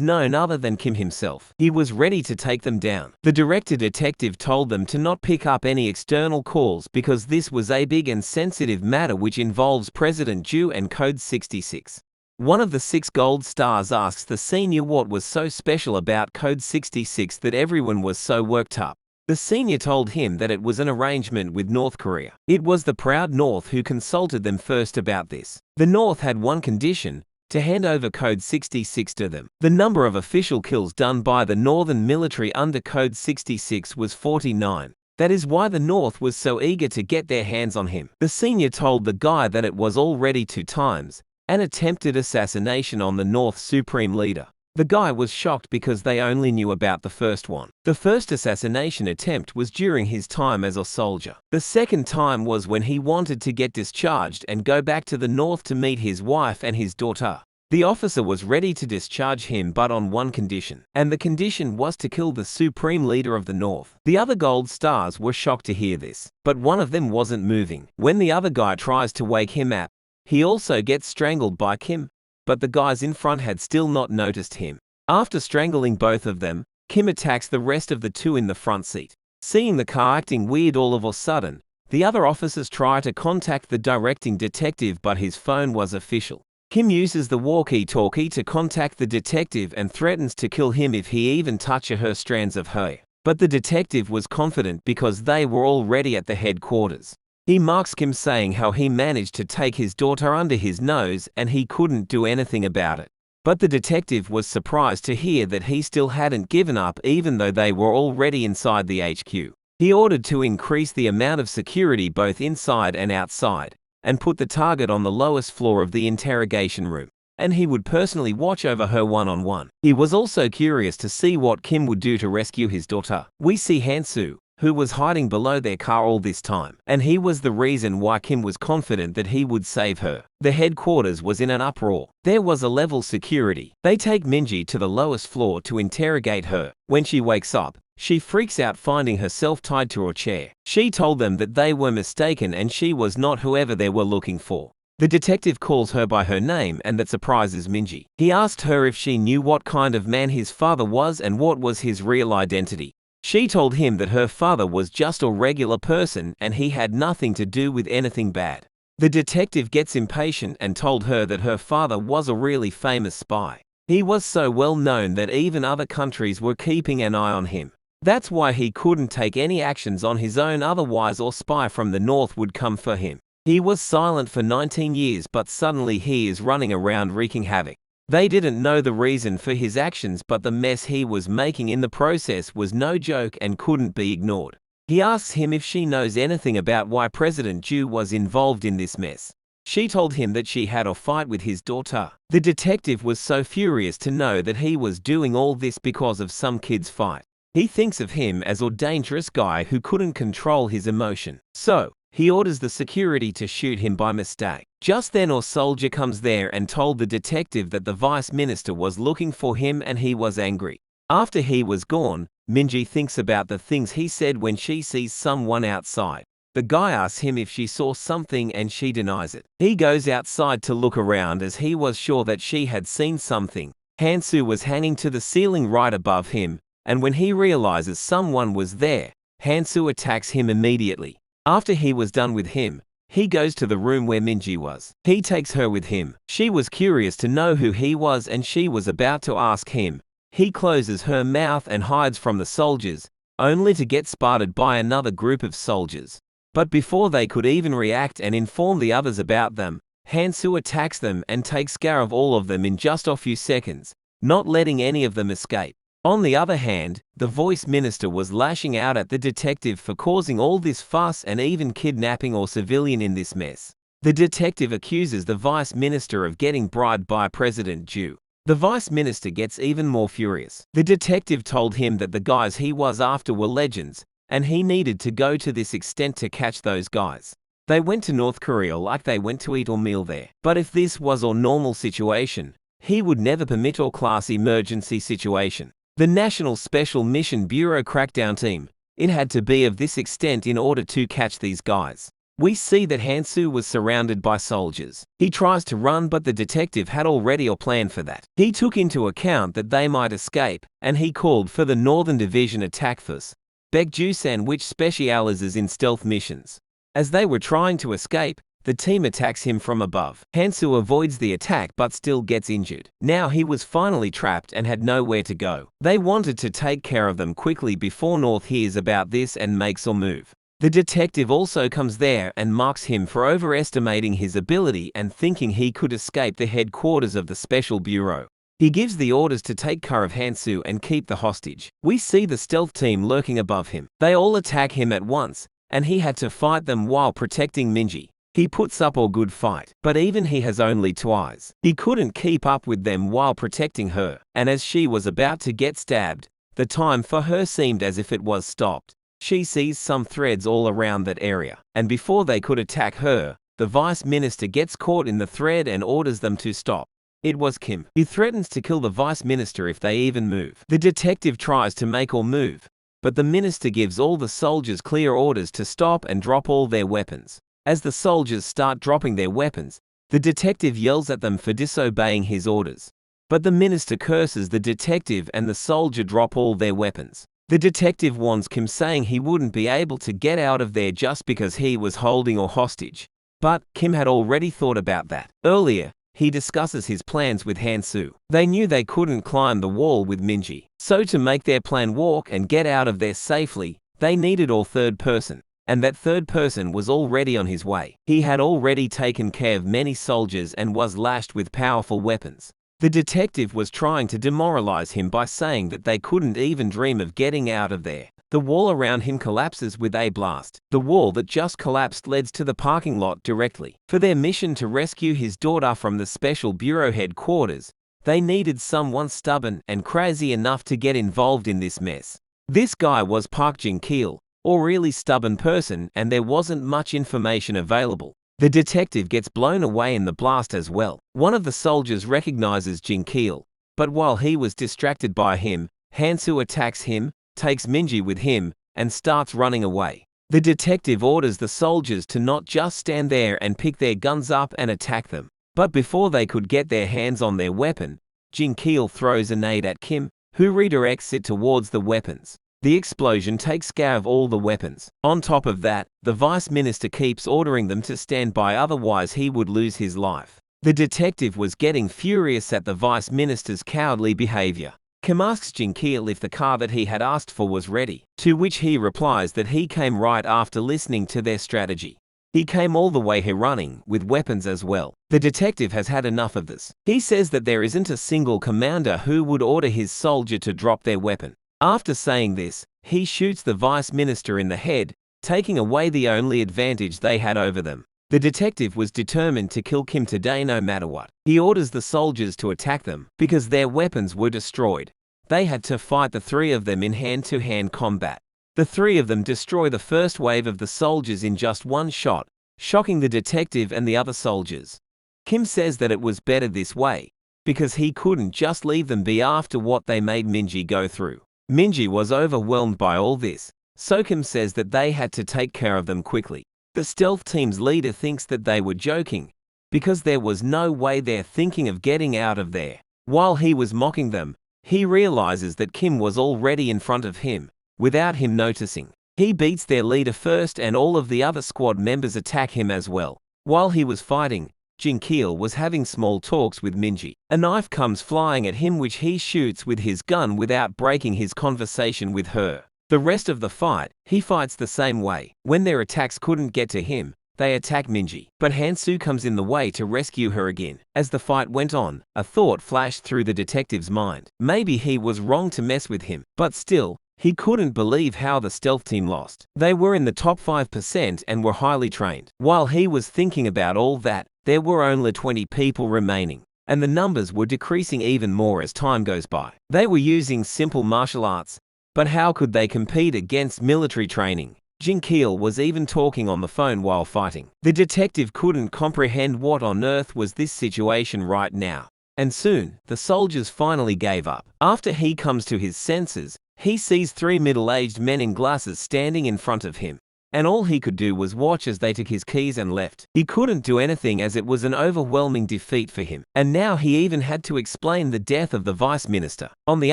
none other than Kim himself. He was ready to take them down. The director detective told them to not pick up any external calls because this was a big and sensitive matter which involves President Ju and Code 66. One of the 6 gold stars asks the senior what was so special about Code 66 that everyone was so worked up. The senior told him that it was an arrangement with North Korea. It was the proud North who consulted them first about this. The North had one condition: to hand over Code 66 to them. The number of official kills done by the Northern military under Code 66 was 49. That is why the North was so eager to get their hands on him. The senior told the guy that it was already 2 times, an attempted assassination on the North's supreme leader. The guy was shocked because they only knew about the first one. The first assassination attempt was during his time as a soldier. The second time was when he wanted to get discharged and go back to the North to meet his wife and his daughter. The officer was ready to discharge him but on one condition, and the condition was to kill the supreme leader of the North. The other gold stars were shocked to hear this, but one of them wasn't moving. When the other guy tries to wake him up, he also gets strangled by Kim. but the guys in front had still not noticed him. After strangling both of them, Kim attacks the rest of the two in the front seat. Seeing the car acting weird all of a sudden, the other officers try to contact the directing detective, but his phone was official. Kim uses the walkie-talkie to contact the detective and threatens to kill him if he even touches her strands of hair. But the detective was confident because they were already at the headquarters. He mocks Kim, saying how he managed to take his daughter under his nose and he couldn't do anything about it. But the detective was surprised to hear that he still hadn't given up even though they were already inside the HQ. He ordered to increase the amount of security both inside and outside, and put the target on the lowest floor of the interrogation room, and he would personally watch over her one-on-one. He was also curious to see what Kim would do to rescue his daughter. We see Han-soo, who was hiding below their car all this time, and he was the reason why Kim was confident that he would save her. The headquarters was in an uproar. There was a level security. They take Minji to the lowest floor to interrogate her. When she wakes up, she freaks out finding herself tied to a chair. She told them that they were mistaken and she was not whoever they were looking for. The detective calls her by her name, and that surprises Minji. He asked her if she knew what kind of man his father was and what was his real identity. She told him that her father was just a regular person and he had nothing to do with anything bad. The detective gets impatient and told her that her father was a really famous spy. He was so well known that even other countries were keeping an eye on him. That's why he couldn't take any actions on his own, otherwise a spy from the north would come for him. He was silent for 19 years, but suddenly he is running around wreaking havoc. They didn't know the reason for his actions, but the mess he was making in the process was no joke and couldn't be ignored. He asks him if she knows anything about why President Ju was involved in this mess. She told him that she had a fight with his daughter. The detective was so furious to know that he was doing all this because of some kid's fight. He thinks of him as a dangerous guy who couldn't control his emotion. So, he orders the security to shoot him by mistake. Just then a soldier comes there and told the detective that the vice minister was looking for him and he was angry. After he was gone, Minji thinks about the things he said when she sees someone outside. The guy asks him if she saw something and she denies it. He goes outside to look around as he was sure that she had seen something. Han-soo was hanging to the ceiling right above him, and when he realizes someone was there, Han-soo attacks him immediately. After he was done with him, he goes to the room where Minji was. He takes her with him. She was curious to know who he was and she was about to ask him. He closes her mouth and hides from the soldiers, only to get spotted by another group of soldiers. But before they could even react and inform the others about them, Han-soo attacks them and takes care of all of them in just a few seconds, not letting any of them escape. On the other hand, the voice minister was lashing out at the detective for causing all this fuss and even kidnapping a civilian in this mess. The detective accuses the vice minister of getting bribed by President Ju. The vice minister gets even more furious. The detective told him that the guys he was after were legends, and he needed to go to this extent to catch those guys. They went to North Korea like they went to eat a meal there. But if this was a normal situation, he would never permit a class emergency situation. The National Special Mission Bureau crackdown team, it had to be of this extent in order to catch these guys. We see that Han-soo was surrounded by soldiers. He tries to run, but the detective had already a plan for that. He took into account that they might escape, and he called for the Northern Division Attack Force, Baekjusan, which specializes in stealth missions. As they were trying to escape, the team attacks him from above. Han-soo avoids the attack but still gets injured. Now he was finally trapped and had nowhere to go. They wanted to take care of them quickly before North hears about this and makes a move. The detective also comes there and mocks him for overestimating his ability and thinking he could escape the headquarters of the Special Bureau. He gives the orders to take care of Han-soo and keep the hostage. We see the stealth team lurking above him. They all attack him at once, and he had to fight them while protecting Minji. He puts up a good fight, but even he has only 2 eyes. He couldn't keep up with them while protecting her, and as she was about to get stabbed, the time for her seemed as if it was stopped. She sees some threads all around that area, and before they could attack her, the vice minister gets caught in the thread and orders them to stop. It was Kim. He threatens to kill the vice minister if they even move. The detective tries to make a move, but the minister gives all the soldiers clear orders to stop and drop all their weapons. As the soldiers start dropping their weapons, The detective yells at them for disobeying his orders. But the minister curses the detective and the soldier drop all their weapons. The detective warns Kim, saying he wouldn't be able to get out of there just because he was holding a hostage. But Kim had already thought about that. Earlier, he discusses his plans with Han-soo. They knew they couldn't climb the wall with Minji. So to make their plan work and get out of there safely, they needed a third person. And that third person was already on his way. He had already taken care of many soldiers and was lashed with powerful weapons. The detective was trying to demoralize him by saying that they couldn't even dream of getting out of there. The wall around him collapses with a blast. The wall that just collapsed leads to the parking lot directly. For their mission to rescue his daughter from the Special Bureau headquarters, they needed someone stubborn and crazy enough to get involved in this mess. This guy was Park Jin-kil, a really stubborn person, and there wasn't much information available. The detective gets blown away in the blast as well. One of the soldiers recognizes Jin-kil, but while he was distracted by him, Han-soo attacks him, takes Minji with him, and starts running away. The detective orders the soldiers to not just stand there and pick their guns up and attack them. But before they could get their hands on their weapon, Jin-kil throws a nade at Kim, who redirects it towards the weapons. The explosion takes care of all the weapons. On top of that, the vice minister keeps ordering them to stand by, otherwise he would lose his life. The detective was getting furious at the vice minister's cowardly behavior. Kim asks Jin-kil if the car that he had asked for was ready, to which he replies that he came right after listening to their strategy. He came all the way here running, with weapons as well. The detective has had enough of this. He says that there isn't a single commander who would order his soldier to drop their weapon. After saying this, he shoots the vice minister in the head, taking away the only advantage they had over them. The detective was determined to kill Kim today no matter what. He orders the soldiers to attack them, because their weapons were destroyed. They had to fight the three of them in hand-to-hand combat. The three of them destroy the first wave of the soldiers in just one shot, shocking the detective and the other soldiers. Kim says that it was better this way, because he couldn't just leave them be after what they made Minji go through. Minji was overwhelmed by all this, so Kim says that they had to take care of them quickly. The stealth team's leader thinks that they were joking, because there was no way they're thinking of getting out of there. While he was mocking them, he realizes that Kim was already in front of him, without him noticing. He beats their leader first and all of the other squad members attack him as well. While he was fighting, Jin-kil was having small talks with Minji. A knife comes flying at him, which he shoots with his gun without breaking his conversation with her. The rest of the fight, he fights the same way. When their attacks couldn't get to him, they attack Minji. But Han-soo comes in the way to rescue her again. As the fight went on, a thought flashed through the detective's mind. Maybe he was wrong to mess with him, but still, he couldn't believe how the stealth team lost. They were in the top 5% and were highly trained. While he was thinking about all that, there were only 20 people remaining, and the numbers were decreasing even more as time goes by. They were using simple martial arts, but how could they compete against military training? Jin-kil was even talking on the phone while fighting. The detective couldn't comprehend what on earth was this situation right now. And soon, the soldiers finally gave up. After he comes to his senses, he sees three middle-aged men in glasses standing in front of him. And all he could do was watch as they took his keys and left. He couldn't do anything as it was an overwhelming defeat for him. And now he even had to explain the death of the vice minister. On the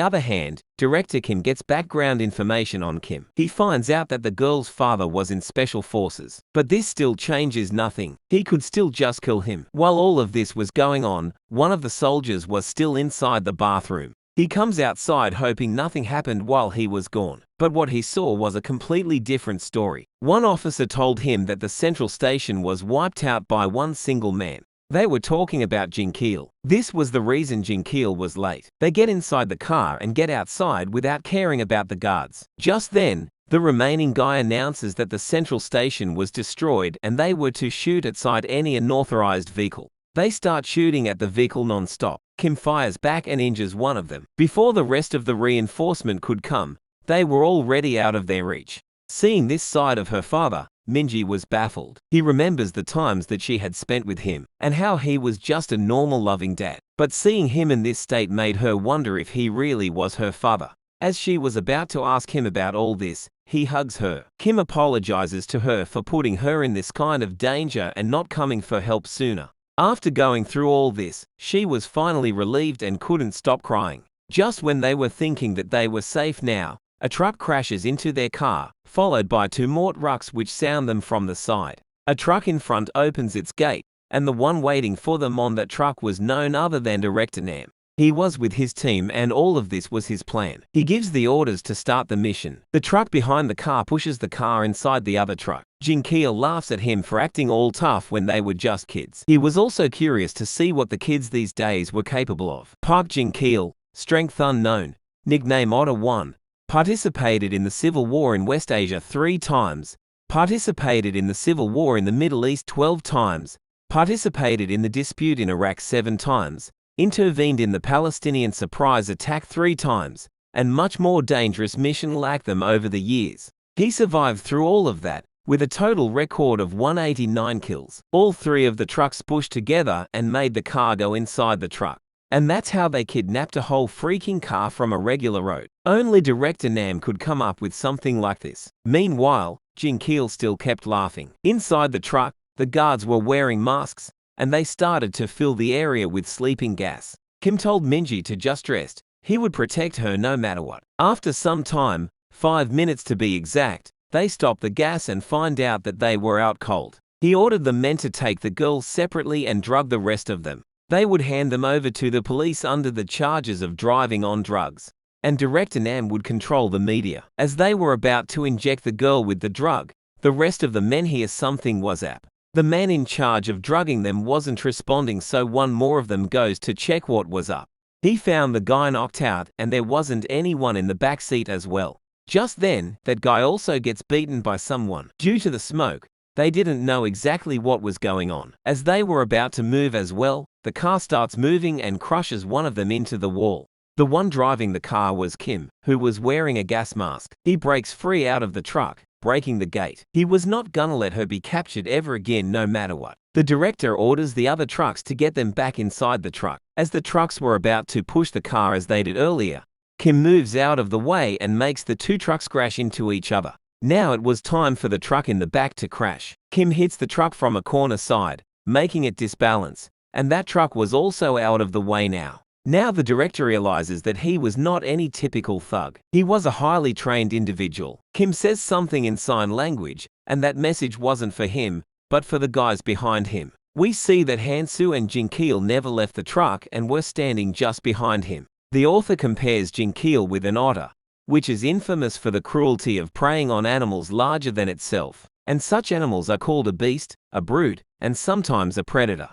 other hand, Director Kim gets background information on Kim. He finds out that the girl's father was in special forces. But this still changes nothing. He could still just kill him. While all of this was going on, one of the soldiers was still inside the bathroom. He comes outside hoping nothing happened while he was gone. But what he saw was a completely different story. One officer told him that the central station was wiped out by one single man. They were talking about Jin-kil. This was the reason Jin-kil was late. They get inside the car and get outside without caring about the guards. Just then, the remaining guy announces that the central station was destroyed and they were to shoot outside any unauthorized vehicle. They start shooting at the vehicle non-stop. Kim fires back and injures one of them. Before the rest of the reinforcement could come, they were already out of their reach. Seeing this side of her father, Minji was baffled. He remembers the times that she had spent with him, and how he was just a normal loving dad. But seeing him in this state made her wonder if he really was her father. As she was about to ask him about all this, he hugs her. Kim apologizes to her for putting her in this kind of danger and not coming for help sooner. After going through all this, she was finally relieved and couldn't stop crying. Just when they were thinking that they were safe now, a truck crashes into their car, followed by two more trucks which sound them from the side. A truck in front opens its gate, and the one waiting for them on that truck was none other than Director Nam. He was with his team and all of this was his plan. He gives the orders to start the mission. The truck behind the car pushes the car inside the other truck. Jin Keel laughs at him for acting all tough when they were just kids. He was also curious to see what the kids these days were capable of. Park Jin Keel, strength unknown, nickname Otter 1, participated in the Civil War in West Asia 3 times, participated in the Civil War in the Middle East 12 times, participated in the dispute in Iraq 7 times, intervened in the Palestinian surprise attack 3 times, and much more dangerous mission like them over the years. He survived through all of that, with a total record of 189 kills. All 3 of the trucks pushed together and made the car go inside the truck. And that's how they kidnapped a whole freaking car from a regular road. Only Director Nam could come up with something like this. Meanwhile, Jin Keel still kept laughing. Inside the truck, the guards were wearing masks, and they started to fill the area with sleeping gas. Kim told Minji to just rest. He would protect her no matter what. After some time, 5 minutes to be exact, they stopped the gas and find out that they were out cold. He ordered the men to take the girls separately and drug the rest of them. They would hand them over to the police under the charges of driving on drugs. And Director Nam would control the media. As they were about to inject the girl with the drug, the rest of the men hear something was up. The man in charge of drugging them wasn't responding, so one more of them goes to check what was up. He found the guy knocked out and there wasn't anyone in the back seat as well. Just then, that guy also gets beaten by someone. Due to the smoke, they didn't know exactly what was going on. As they were about to move as well, the car starts moving and crushes one of them into the wall. The one driving the car was Kim, who was wearing a gas mask. He breaks free out of the truck, breaking the gate. He was not gonna let her be captured ever again no matter what. The director orders the other trucks to get them back inside the truck. As the trucks were about to push the car as they did earlier, Kim moves out of the way and makes the 2 trucks crash into each other. Now it was time for the truck in the back to crash. Kim hits the truck from a corner side, making it disbalance, and that truck was also out of the way now. Now the director realizes that he was not any typical thug. He was a highly trained individual. Kim says something in sign language, and that message wasn't for him, but for the guys behind him. We see that Hansu and Jin Keel never left the truck and were standing just behind him. The author compares Jin Keel with an otter, which is infamous for the cruelty of preying on animals larger than itself, and such animals are called a beast, a brute, and sometimes a predator.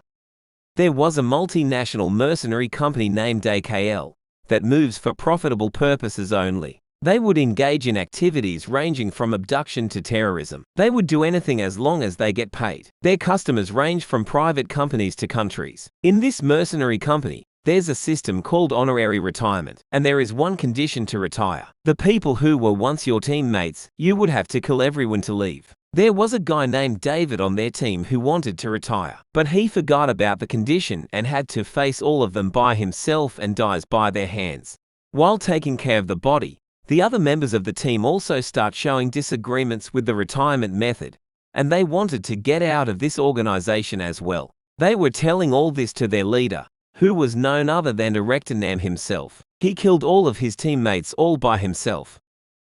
There was a multinational mercenary company named AKL that moves for profitable purposes only. They would engage in activities ranging from abduction to terrorism. They would do anything as long as they get paid. Their customers range from private companies to countries. In this mercenary company, there's a system called honorary retirement, and there is one condition to retire. The people who were once your teammates, you would have to kill everyone to leave. There was a guy named David on their team who wanted to retire, but he forgot about the condition and had to face all of them by himself and dies by their hands. While taking care of the body, the other members of the team also start showing disagreements with the retirement method, and they wanted to get out of this organization as well. They were telling all this to their leader, who was none other than Director Nam himself. He killed all of his teammates all by himself,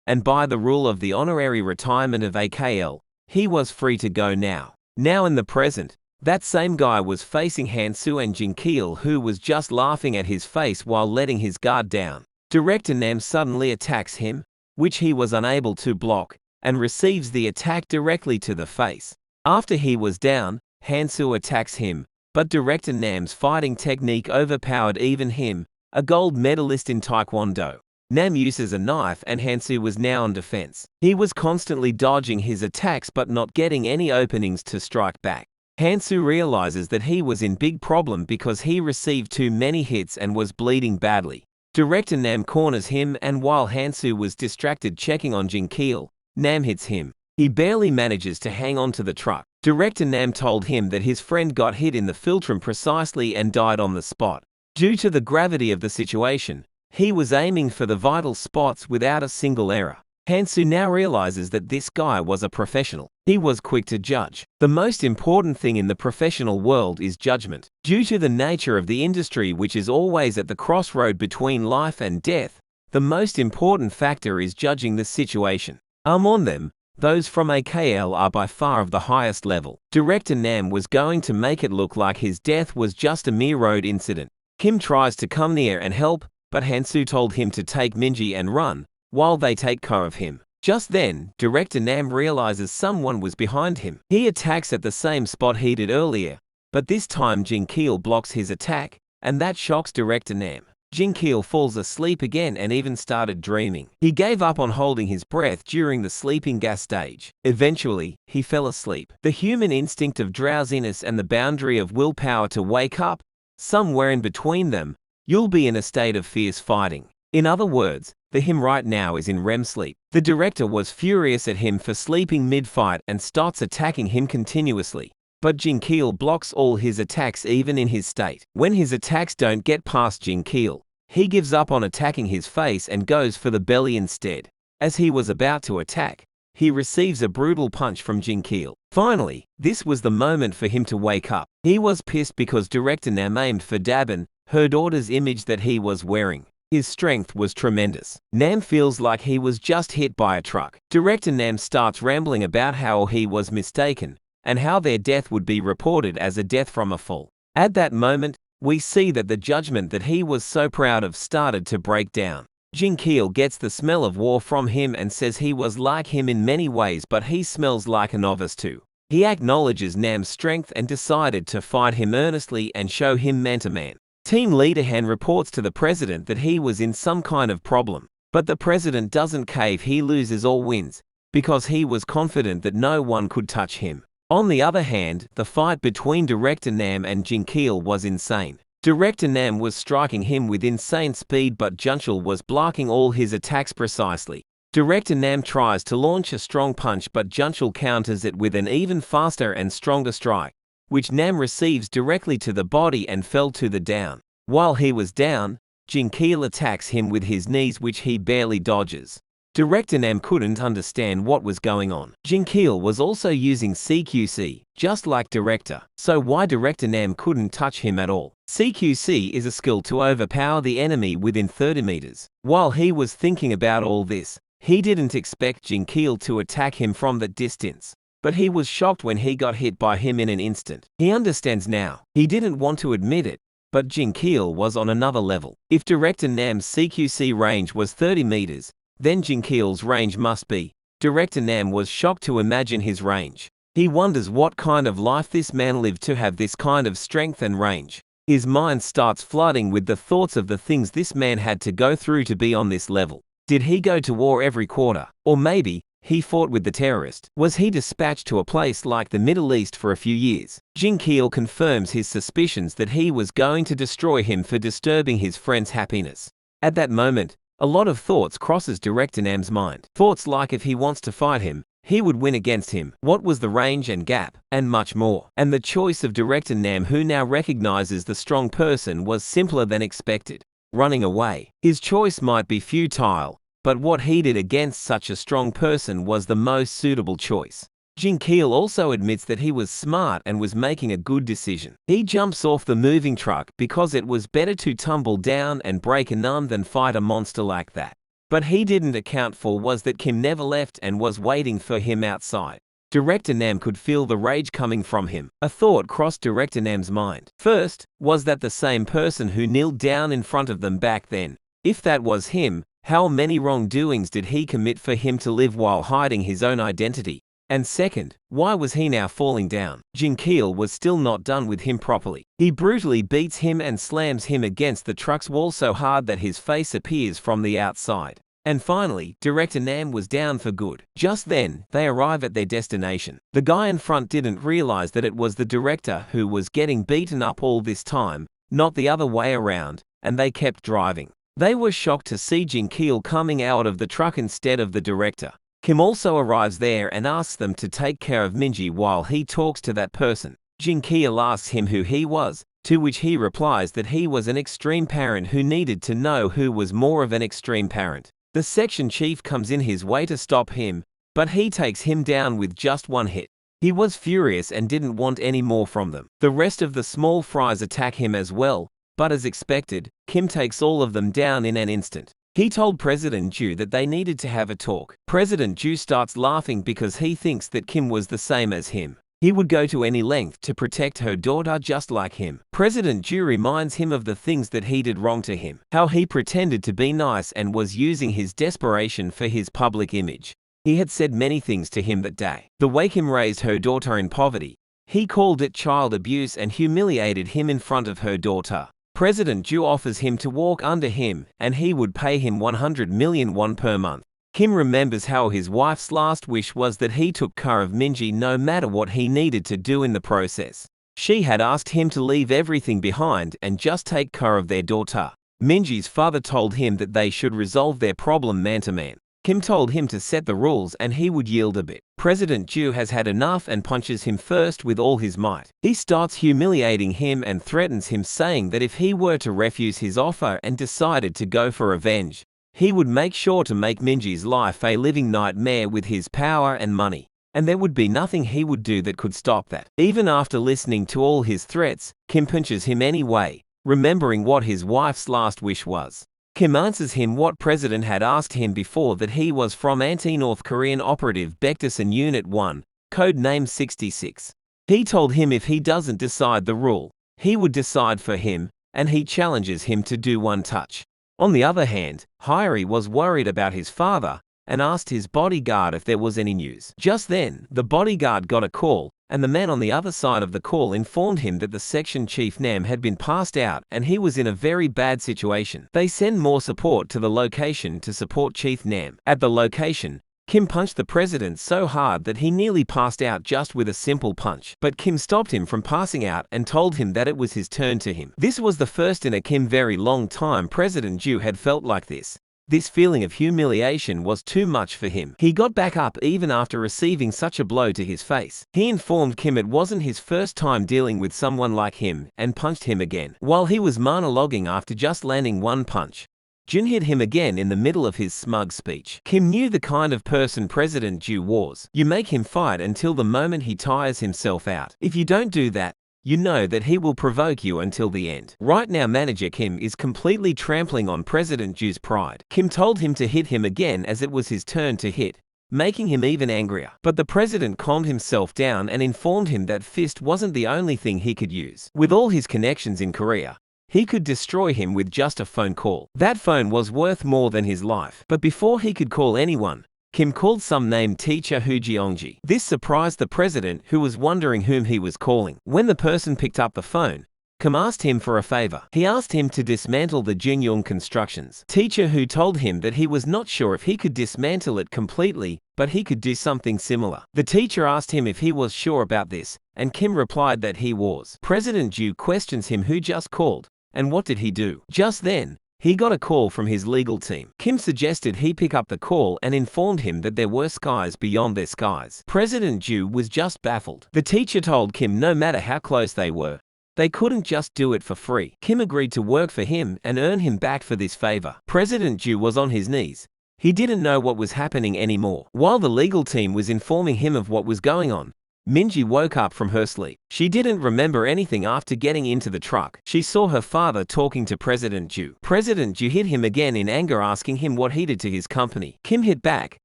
and by the rule of the honorary retirement of AKL, he was free to go now. Now in the present, that same guy was facing Hansu and Jin Keel, who was just laughing at his face while letting his guard down. Director Nam suddenly attacks him, which he was unable to block, and receives the attack directly to the face. After he was down, Hansu attacks him, but Director Nam's fighting technique overpowered even him, a gold medalist in Taekwondo. Nam uses a knife and Hansu was now on defense. He was constantly dodging his attacks but not getting any openings to strike back. Hansu realizes that he was in big problem because he received too many hits and was bleeding badly. Director Nam corners him, and while Hansu was distracted checking on Jin Keel, Nam hits him. He barely manages to hang on to the truck. Director Nam told him that his friend got hit in the philtrum precisely and died on the spot. Due to the gravity of the situation, he was aiming for the vital spots without a single error. Hansu now realizes that this guy was a professional. He was quick to judge. The most important thing in the professional world is judgment. Due to the nature of the industry, which is always at the crossroad between life and death, the most important factor is judging the situation. On them, those from AKL are by far of the highest level. Director Nam was going to make it look like his death was just a mere road incident. Kim tries to come near and help, but Hansu told him to take Minji and run, while they take care of him. Just then, Director Nam realizes someone was behind him. He attacks at the same spot he did earlier, but this time Jin-keel blocks his attack, and that shocks Director Nam. Jin-keel falls asleep again and even started dreaming. He gave up on holding his breath during the sleeping gas stage. Eventually, he fell asleep. The human instinct of drowsiness and the boundary of willpower to wake up, somewhere in between them, you'll be in a state of fierce fighting. In other words, the him right now is in REM sleep. The director was furious at him for sleeping mid-fight and starts attacking him continuously. But Jin-keel blocks all his attacks even in his state. When his attacks don't get past Jin-keel, he gives up on attacking his face and goes for the belly instead. As he was about to attack, he receives a brutal punch from Jin-keel. Finally, this was the moment for him to wake up. He was pissed because Director Nam aimed for Dabin, her daughter's image that he was wearing. His strength was tremendous. Nam feels like he was just hit by a truck. Director Nam starts rambling about how he was mistaken, and how their death would be reported as a death from a fall. At that moment, we see that the judgment that he was so proud of started to break down. Jin-keel gets the smell of war from him and says he was like him in many ways, but he smells like a novice too. He acknowledges Nam's strength and decided to fight him earnestly and show him man-to-man. Team leader Han reports to the president that he was in some kind of problem, but the president doesn't cave. He loses or wins, because he was confident that no one could touch him. On the other hand, the fight between Director Nam and Jin-keel was insane. Director Nam was striking him with insane speed, but Jin-keel was blocking all his attacks precisely. Director Nam tries to launch a strong punch, but Jin-keel counters it with an even faster and stronger strike, which Nam receives directly to the body and fell to the down. While he was down, Jin-keel attacks him with his knees, which he barely dodges. Director Nam couldn't understand what was going on. Jin-keel was also using CQC, just like Director, so why Director Nam couldn't touch him at all? CQC is a skill to overpower the enemy within 30 meters. While he was thinking about all this, he didn't expect Jin-keel to attack him from that distance. But he was shocked when he got hit by him in an instant. He understands now. He didn't want to admit it, but Jin-keel was on another level. If Director Nam's CQC range was 30 meters, then Jin-keel's range must be. Director Nam was shocked to imagine his range. He wonders what kind of life this man lived to have this kind of strength and range. His mind starts flooding with the thoughts of the things this man had to go through to be on this level. Did he go to war every quarter? Or maybe he fought with the terrorist? Was he dispatched to a place like the Middle East for a few years? Jin-keel confirms his suspicions that he was going to destroy him for disturbing his friend's happiness. At that moment, a lot of thoughts crosses Director Nam's mind. Thoughts like if he wants to fight him, he would win against him. What was the range and gap? And much more. And the choice of Director Nam, who now recognizes the strong person, was simpler than expected. Running away. His choice might be futile, but what he did against such a strong person was the most suitable choice. Jin-keel also admits that he was smart and was making a good decision. He jumps off the moving truck because it was better to tumble down and break a nun than fight a monster like that. But he didn't account for was that Kim never left and was waiting for him outside. Director Nam could feel the rage coming from him. A thought crossed Director Nam's mind. First, was that the same person who kneeled down in front of them back then? If that was him, how many wrongdoings did he commit for him to live while hiding his own identity? And second, why was he now falling down? Jin-keel was still not done with him properly. He brutally beats him and slams him against the truck's wall so hard that his face appears from the outside. And finally, Director Nam was down for good. Just then, they arrive at their destination. The guy in front didn't realize that it was the director who was getting beaten up all this time, not the other way around, and they kept driving. They were shocked to see Jin-keel coming out of the truck instead of the director. Kim also arrives there and asks them to take care of Minji while he talks to that person. Jin-keel asks him who he was, to which he replies that he was an extreme parent who needed to know who was more of an extreme parent. The section chief comes in his way to stop him, but he takes him down with just one hit. He was furious and didn't want any more from them. The rest of the small fries attack him as well, but as expected, Kim takes all of them down in an instant. He told President Ju that they needed to have a talk. President Ju starts laughing because he thinks that Kim was the same as him. He would go to any length to protect her daughter just like him. President Ju reminds him of the things that he did wrong to him, how he pretended to be nice and was using his desperation for his public image. He had said many things to him that day. The way Kim raised her daughter in poverty, he called it child abuse and humiliated him in front of her daughter. President Ju offers him to walk under him and he would pay him 100 million won per month. Kim remembers how his wife's last wish was that he took care of Minji no matter what he needed to do in the process. She had asked him to leave everything behind and just take care of their daughter. Minji's father told him that they should resolve their problem man to man. Kim told him to set the rules and he would yield a bit. President Ju has had enough and punches him first with all his might. He starts humiliating him and threatens him, saying that if he were to refuse his offer and decided to go for revenge, he would make sure to make Minji's life a living nightmare with his power and money, and there would be nothing he would do that could stop that. Even after listening to all his threats, Kim punches him anyway, remembering what his wife's last wish was. Kim answers him what President had asked him before, that he was from anti-North Korean operative Baekdusan Unit 1, code name 66. He told him if he doesn't decide the rule, he would decide for him, and he challenges him to do one touch. On the other hand, Hyori was worried about his father and asked his bodyguard if there was any news. Just then, the bodyguard got a call, and the man on the other side of the call informed him that the section chief Nam had been passed out and he was in a very bad situation. They send more support to the location to support Chief Nam. At the location, Kim punched the president so hard that he nearly passed out just with a simple punch. But Kim stopped him from passing out and told him that it was his turn to him. This was the first in a Kim very long time President Ju had felt like this. This feeling of humiliation was too much for him. He got back up even after receiving such a blow to his face. He informed Kim it wasn't his first time dealing with someone like him and punched him again. While he was monologuing after just landing one punch, Jun hit him again in the middle of his smug speech. Kim knew the kind of person President Ju was. You make him fight until the moment he tires himself out. If you don't do that, you know that he will provoke you until the end. Right now Manager Kim is completely trampling on President Ju's pride. Kim told him to hit him again as it was his turn to hit, making him even angrier. But the president calmed himself down and informed him that fist wasn't the only thing he could use. With all his connections in Korea, he could destroy him with just a phone call. That phone was worth more than his life. But before he could call anyone, Kim called some named teacher Hu Jeongji. This surprised the president, who was wondering whom he was calling. When the person picked up the phone, Kim asked him for a favor. He asked him to dismantle the Jinyung constructions. Teacher Hu told him that he was not sure if he could dismantle it completely, but he could do something similar. The teacher asked him if he was sure about this, and Kim replied that he was. President Ju questions him who just called, and what did he do? Just then, he got a call from his legal team. Kim suggested he pick up the call and informed him that there were skies beyond their skies. President Ju was just baffled. The teacher told Kim no matter how close they were, they couldn't just do it for free. Kim agreed to work for him and earn him back for this favor. President Ju was on his knees. He didn't know what was happening anymore. While the legal team was informing him of what was going on, Minji woke up from her sleep. She didn't remember anything after getting into the truck. She saw her father talking to President Ju. President Ju hit him again in anger, asking him what he did to his company. Kim hit back,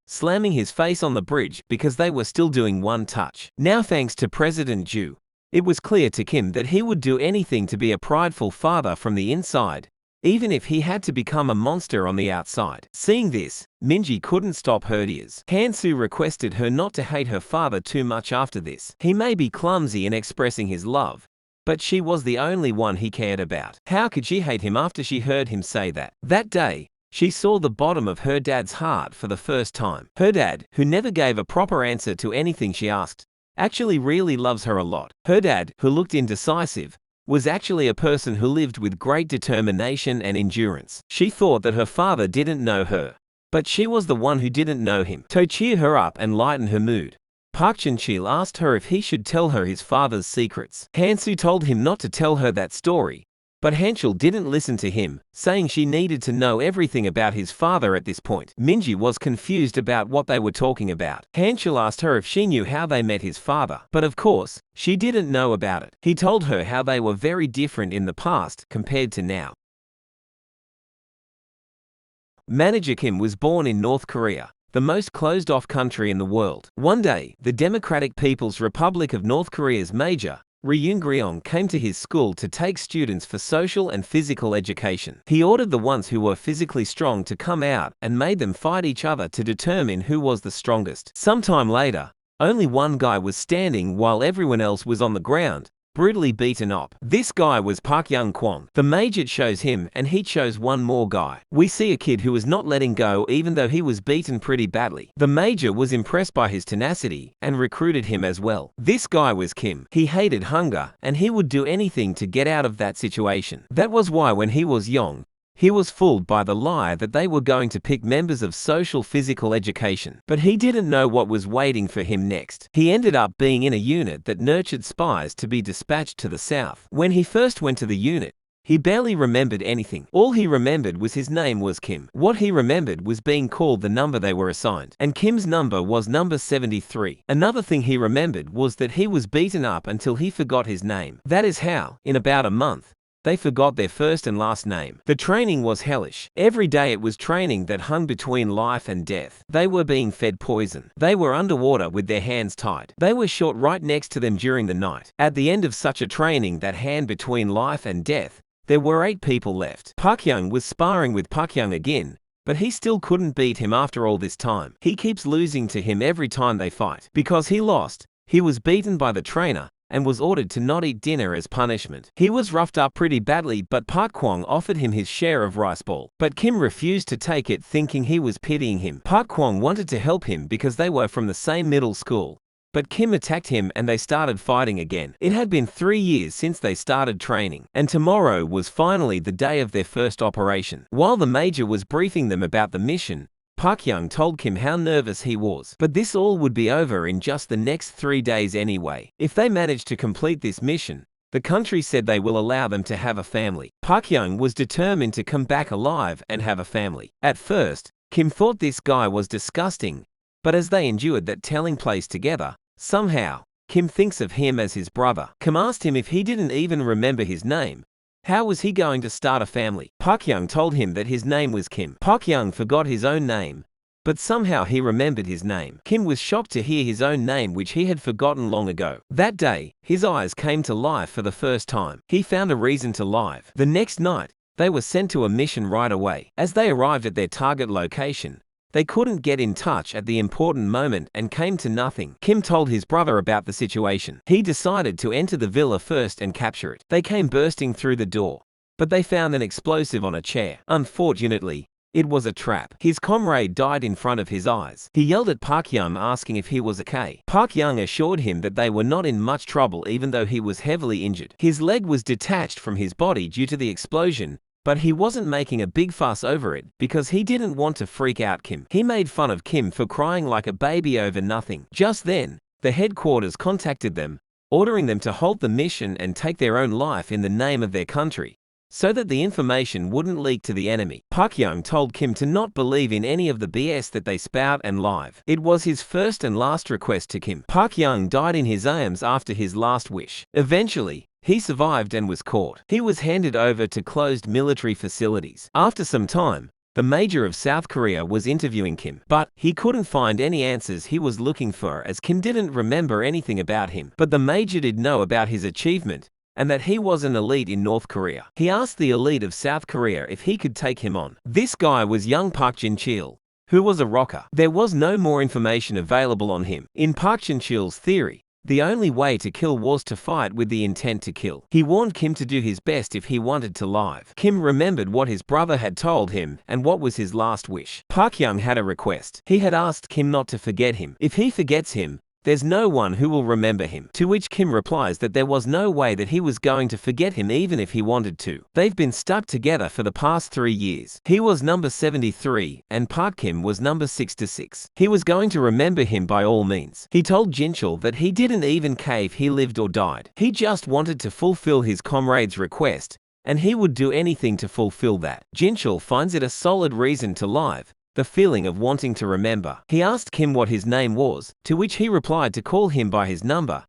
slamming his face on the bridge because they were still doing one touch. Now thanks to President Ju, it was clear to Kim that he would do anything to be a prideful father from the inside, even if he had to become a monster on the outside. Seeing this, Minji couldn't stop her tears. Hansu requested her not to hate her father too much after this. He may be clumsy in expressing his love, but she was the only one he cared about. How could she hate him after she heard him say that? That day, she saw the bottom of her dad's heart for the first time. Her dad, who never gave a proper answer to anything she asked, actually really loves her a lot. Her dad, who looked indecisive, was actually a person who lived with great determination and endurance. She thought that her father didn't know her, but she was the one who didn't know him. To cheer her up and lighten her mood, Park Chun-chil asked her if he should tell her his father's secrets. Hansu told him not to tell her that story, But Hanchul didn't listen to him, saying she needed to know everything about his father at this point. Minji was confused about what they were talking about. Hanchul asked her if she knew how they met his father, but of course, she didn't know about it. He told her how they were very different in the past compared to now. Manager Kim was born in North Korea, the most closed-off country in the world. One day, the Democratic People's Republic of North Korea's Major Ryung came to his school to take students for social and physical education. He ordered the ones who were physically strong to come out and made them fight each other to determine who was the strongest. Sometime later, only one guy was standing while everyone else was on the ground, brutally beaten up. This guy was Park Young-kwon. The major chose him and he chose one more guy. We see a kid who was not letting go even though he was beaten pretty badly. The major was impressed by his tenacity and recruited him as well. This guy was Kim. He hated hunger and he would do anything to get out of that situation. That was why when he was young, he was fooled by the lie that they were going to pick members of social physical education. But he didn't know what was waiting for him next. He ended up being in a unit that nurtured spies to be dispatched to the south. When he first went to the unit, he barely remembered anything. All he remembered was his name was Kim. What he remembered was being called the number they were assigned. And Kim's number was number 73. Another thing he remembered was that he was beaten up until he forgot his name. That is how, in about a month, they forgot their first and last name. The training was hellish. Every day it was training that hung between life and death. They were being fed poison. They were underwater with their hands tied. They were shot right next to them during the night. At the end of such a training, that hand between life and death, there were 8 people left. Park Young was sparring with Park Young again, but he still couldn't beat him after all this time. He keeps losing to him every time they fight. Because he lost, he was beaten by the trainer and was ordered to not eat dinner as punishment. He was roughed up pretty badly, but Park Kwong offered him his share of rice ball. But Kim refused to take it, thinking he was pitying him. Park Kwong wanted to help him because they were from the same middle school. But Kim attacked him and they started fighting again. It had been 3 years since they started training, and tomorrow was finally the day of their first operation. While the major was briefing them about the mission, Park Young told Kim how nervous he was. But this all would be over in just the next 3 days anyway. If they managed to complete this mission, the country said they will allow them to have a family. Park Young was determined to come back alive and have a family. At first, Kim thought this guy was disgusting, but as they endured that telling place together, somehow, Kim thinks of him as his brother. Kim asked him if he didn't even remember his name. How was he going to start a family? Park Young told him that his name was Kim. Park Young forgot his own name, but somehow he remembered his name. Kim was shocked to hear his own name, which he had forgotten long ago. That day, his eyes came to life for the first time. He found a reason to live. The next night, they were sent to a mission right away. As they arrived at their target location, they couldn't get in touch at the important moment and came to nothing. Kim told his brother about the situation. He decided to enter the villa first and capture it. They came bursting through the door, but they found an explosive on a chair. Unfortunately, it was a trap. His comrade died in front of his eyes. He yelled at Park Young asking if he was okay. Park Young assured him that they were not in much trouble even though he was heavily injured. His leg was detached from his body due to the explosion, but he wasn't making a big fuss over it because he didn't want to freak out Kim. He made fun of Kim for crying like a baby over nothing. Just then, the headquarters contacted them, ordering them to halt the mission and take their own life in the name of their country, so that the information wouldn't leak to the enemy. Park Young told Kim to not believe in any of the BS that they spout and live. It was his first and last request to Kim. Park Young died in his arms after his last wish. Eventually, he survived and was caught. He was handed over to closed military facilities. After some time, the major of South Korea was interviewing Kim, but he couldn't find any answers he was looking for as Kim didn't remember anything about him. But the major did know about his achievement and that he was an elite in North Korea. He asked the elite of South Korea if he could take him on. This guy was young Park Jin-chil, who was a rocker. There was no more information available on him. In Park Jin-chil's theory, the only way to kill was to fight with the intent to kill. He warned Kim to do his best if he wanted to live. Kim remembered what his brother had told him and what was his last wish. Park Young had a request. He had asked Kim not to forget him. If he forgets him, there's no one who will remember him. To which Kim replies that there was no way that he was going to forget him even if he wanted to. They've been stuck together for the past 3 years. He was number 73 and Park Kim was number 66. He was going to remember him by all means. He told Jinchul that he didn't even care if he lived or died. He just wanted to fulfill his comrade's request and he would do anything to fulfill that. Jinchul finds it a solid reason to live, the feeling of wanting to remember. He asked Kim what his name was, to which he replied to call him by his number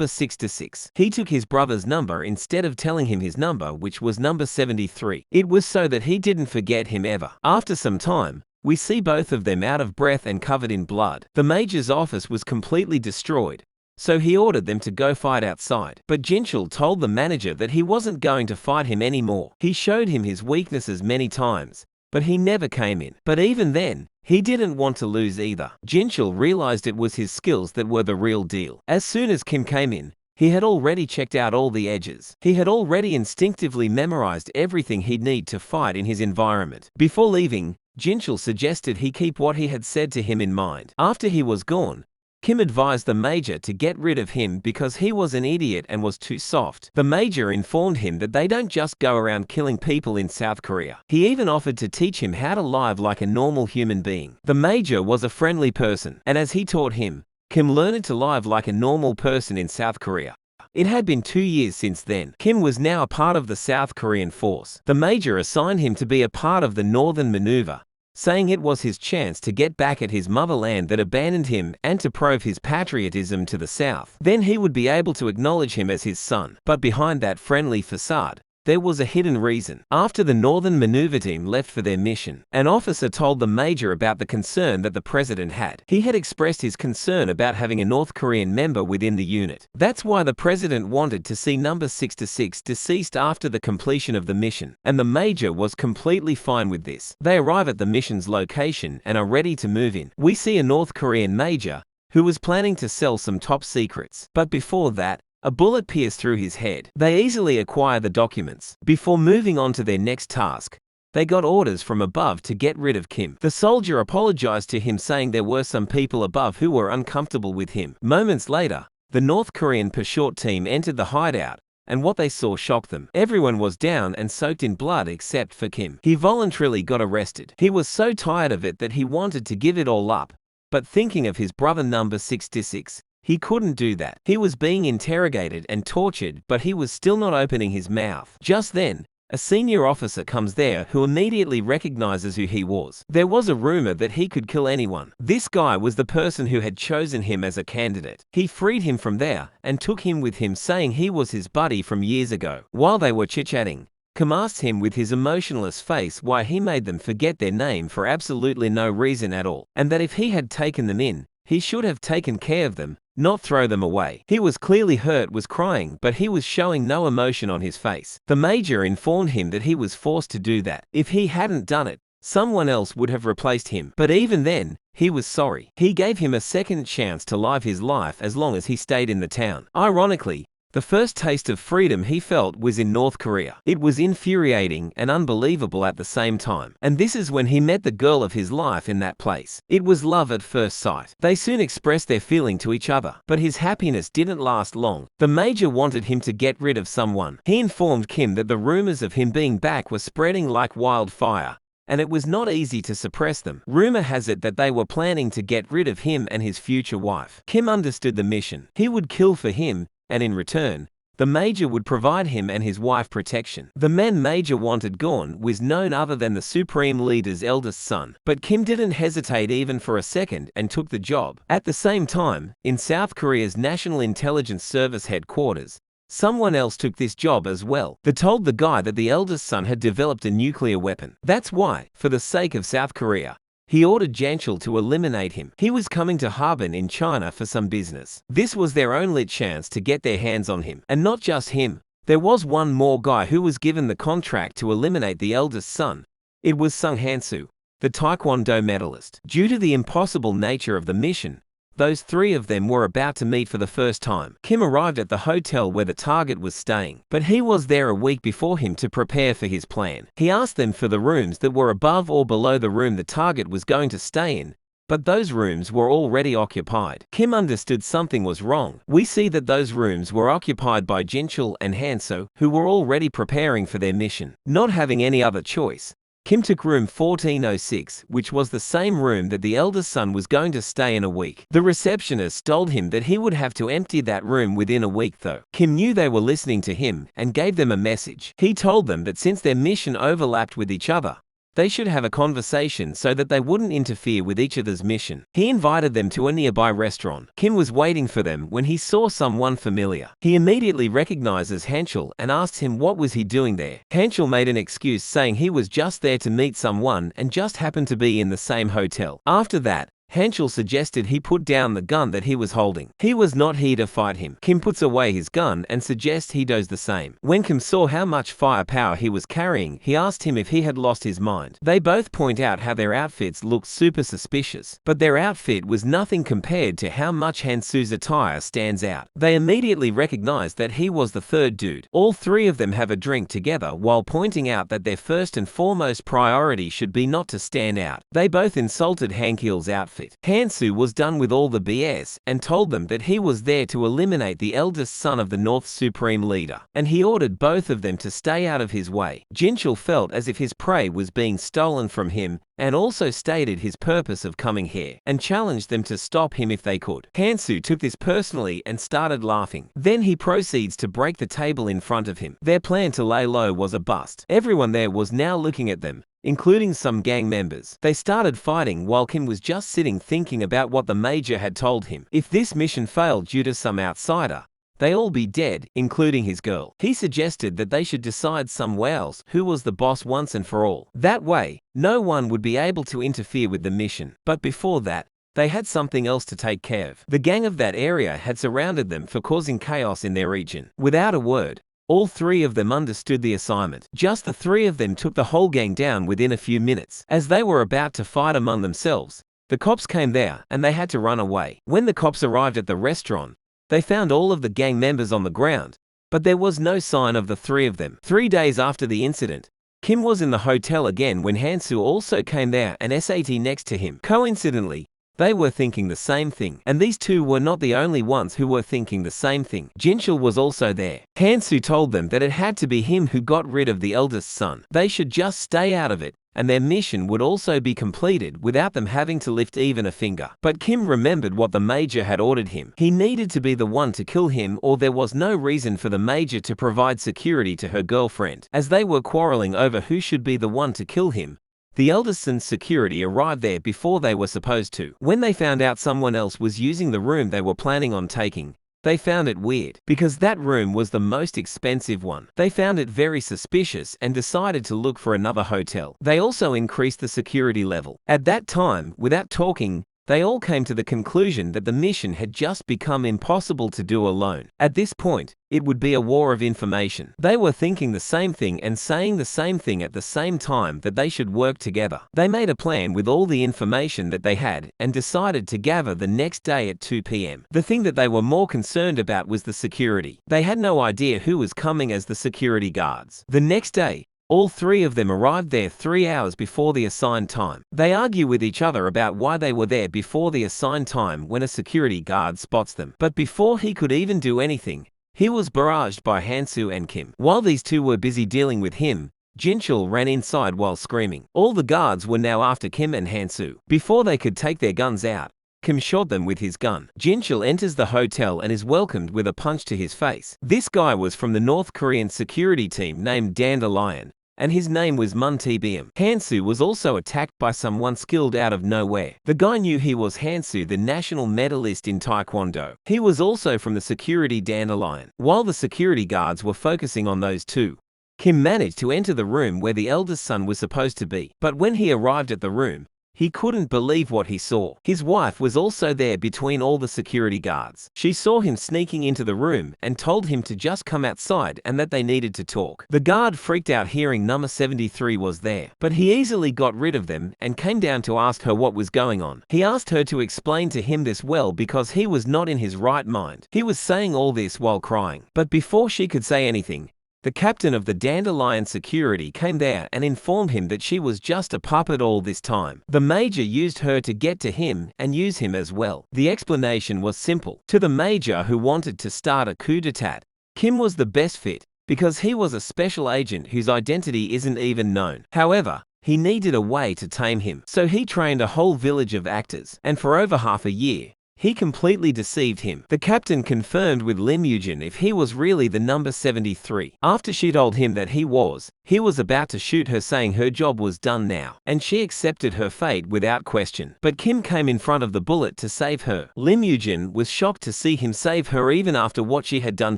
66. He took his brother's number instead of telling him his number, which was number 73. It was so that he didn't forget him ever. After some time, we see both of them out of breath and covered in blood. The major's office was completely destroyed, so he ordered them to go fight outside. But Jinchul told the manager that he wasn't going to fight him anymore. He showed him his weaknesses many times, but he never came in. But even then, he didn't want to lose either. Jinchul realized it was his skills that were the real deal. As soon as Kim came in, he had already checked out all the edges. He had already instinctively memorized everything he'd need to fight in his environment. Before leaving, Jinchul suggested he keep what he had said to him in mind. After he was gone, Kim advised the major to get rid of him because he was an idiot and was too soft. The major informed him that they don't just go around killing people in South Korea. He even offered to teach him how to live like a normal human being. The major was a friendly person, and as he taught him, Kim learned to live like a normal person in South Korea. It had been 2 years since then. Kim was now a part of the South Korean force. The major assigned him to be a part of the Northern Maneuver, saying it was his chance to get back at his motherland that abandoned him and to prove his patriotism to the South. Then he would be able to acknowledge him as his son. But behind that friendly facade, there was a hidden reason. After the Northern Maneuver team left for their mission, an officer told the major about the concern that the president had. He had expressed his concern about having a North Korean member within the unit. That's why the president wanted to see number 66 deceased after the completion of the mission, and the major was completely fine with this. They arrive at the mission's location and are ready to move in. We see a North Korean major who was planning to sell some top secrets. But before that, a bullet pierced through his head. They easily acquire the documents. Before moving on to their next task, they got orders from above to get rid of Kim. The soldier apologized to him, saying there were some people above who were uncomfortable with him. Moments later, the North Korean pursuit team entered the hideout, and what they saw shocked them. Everyone was down and soaked in blood except for Kim. He voluntarily got arrested. He was so tired of it that he wanted to give it all up, but thinking of his brother number 66, he couldn't do that. He was being interrogated and tortured, but he was still not opening his mouth. Just then, a senior officer comes there who immediately recognizes who he was. There was a rumor that he could kill anyone. This guy was the person who had chosen him as a candidate. He freed him from there and took him with him, saying he was his buddy from years ago. While they were chit-chatting, Kim asked him with his emotionless face why he made them forget their name for absolutely no reason at all, and that if he had taken them in, he should have taken care of them, not throw them away. He was clearly hurt, was crying, but he was showing no emotion on his face. The major informed him that he was forced to do that. If he hadn't done it, someone else would have replaced him. But even then, he was sorry. He gave him a second chance to live his life as long as he stayed in the town. Ironically, the first taste of freedom he felt was in North Korea. It was infuriating and unbelievable at the same time. And this is when he met the girl of his life in that place. It was love at first sight. They soon expressed their feeling to each other. But his happiness didn't last long. The major wanted him to get rid of someone. He informed Kim that the rumors of him being back were spreading like wildfire, and it was not easy to suppress them. Rumor has it that they were planning to get rid of him and his future wife. Kim understood the mission. He would kill for him, and in return, the major would provide him and his wife protection. The man major wanted gone was none other than the supreme leader's eldest son. But Kim didn't hesitate even for a second and took the job. At the same time, in South Korea's National Intelligence Service headquarters, someone else took this job as well. They told the guy that the eldest son had developed a nuclear weapon. That's why, for the sake of South Korea, he ordered Janchul to eliminate him. He was coming to Harbin in China for some business. This was their only chance to get their hands on him. And not just him. There was one more guy who was given the contract to eliminate the eldest son. It was Sung Hansu, the Taekwondo medalist. Due to the impossible nature of the mission, those three of them were about to meet for the first time. Kim arrived at the hotel where the target was staying, but he was there a week before him to prepare for his plan. He asked them for the rooms that were above or below the room the target was going to stay in, but those rooms were already occupied. Kim understood something was wrong. We see that those rooms were occupied by Jinchul and Hanso, who were already preparing for their mission. Not having any other choice, Kim took room 1406, which was the same room that the eldest son was going to stay in a week. The receptionist told him that he would have to empty that room within a week though. Kim knew they were listening to him and gave them a message. He told them that since their mission overlapped with each other, they should have a conversation so that they wouldn't interfere with each other's mission. He invited them to a nearby restaurant. Kim was waiting for them when he saw someone familiar. He immediately recognizes Hanchul and asks him what was he doing there. Hanchul made an excuse saying he was just there to meet someone and just happened to be in the same hotel. After that, Hanchul suggested he put down the gun that he was holding. He was not here to fight him. Kim puts away his gun and suggests he does the same. When Kim saw how much firepower he was carrying, he asked him if he had lost his mind. They both point out how their outfits looked super suspicious, but their outfit was nothing compared to how much Hansu's attire stands out. They immediately recognize that he was the third dude. All three of them have a drink together while pointing out that their first and foremost priority should be not to stand out. They both insulted Hankil's outfit. Hansu was done with all the BS and told them that he was there to eliminate the eldest son of the North's supreme leader, and he ordered both of them to stay out of his way. Jinchul felt as if his prey was being stolen from him and also stated his purpose of coming here and challenged them to stop him if they could. Hansu took this personally and started laughing. Then he proceeds to break the table in front of him. Their plan to lay low was a bust. Everyone there was now looking at them, including some gang members. They started fighting while Kim was just sitting thinking about what the major had told him. If this mission failed due to some outsider, they all be dead, including his girl. He suggested that they should decide somewhere else who was the boss once and for all. That way, no one would be able to interfere with the mission. But before that, they had something else to take care of. The gang of that area had surrounded them for causing chaos in their region. Without a word, all three of them understood the assignment. Just the three of them took the whole gang down within a few minutes. As they were about to fight among themselves, the cops came there and they had to run away. When the cops arrived at the restaurant, they found all of the gang members on the ground, but there was no sign of the three of them. 3 days after the incident, Kim was in the hotel again when Hansu also came there and SAT next to him. Coincidentally, they were thinking the same thing, and these two were not the only ones who were thinking the same thing. Jinchul was also there. Hansu told them that it had to be him who got rid of the eldest son. They should just stay out of it, and their mission would also be completed without them having to lift even a finger. But Kim remembered what the major had ordered him. He needed to be the one to kill him, or there was no reason for the major to provide security to her girlfriend. As they were quarreling over who should be the one to kill him, the eldest son's security arrived there before they were supposed to. When they found out someone else was using the room they were planning on taking, they found it weird, because that room was the most expensive one. They found it very suspicious and decided to look for another hotel. They also increased the security level. At that time, without talking, they all came to the conclusion that the mission had just become impossible to do alone. At this point, it would be a war of information. They were thinking the same thing and saying the same thing at the same time, that they should work together. They made a plan with all the information that they had and decided to gather the next day at 2 p.m. The thing that they were more concerned about was the security. They had no idea who was coming as the security guards. The next day, all three of them arrived there 3 hours before the assigned time. They argue with each other about why they were there before the assigned time when a security guard spots them. But before he could even do anything, he was barraged by Hansu and Kim. While these two were busy dealing with him, Jinchul ran inside while screaming. All the guards were now after Kim and Hansu. Before they could take their guns out, Kim shot them with his gun. Jinchul enters the hotel and is welcomed with a punch to his face. This guy was from the North Korean security team named Dandelion, and his name was Mun TBM. Hansu was also attacked by someone skilled out of nowhere. The guy knew he was Hansu, the national medalist in Taekwondo. He was also from the security Dandelion. While the security guards were focusing on those two, Kim managed to enter the room where the eldest son was supposed to be. But when he arrived at the room, he couldn't believe what he saw. His wife was also there between all the security guards. She saw him sneaking into the room and told him to just come outside and that they needed to talk. The guard freaked out hearing number 73 was there, but he easily got rid of them and came down to ask her what was going on. He asked her to explain to him this well because he was not in his right mind. He was saying all this while crying. But before she could say anything, the captain of the Dandelion security came there and informed him that she was just a puppet all this time. The major used her to get to him and use him as well. The explanation was simple. To the major who wanted to start a coup d'etat, Kim was the best fit because he was a special agent whose identity isn't even known. However, He needed a way to tame him, so he trained a whole village of actors, and for over half a year, he completely deceived him. The captain confirmed with Lim Yujin if he was really the number 73. After she told him that he was about to shoot her, saying her job was done now, and she accepted her fate without question. But Kim came in front of the bullet to save her. Lim Yujin was shocked to see him save her even after what she had done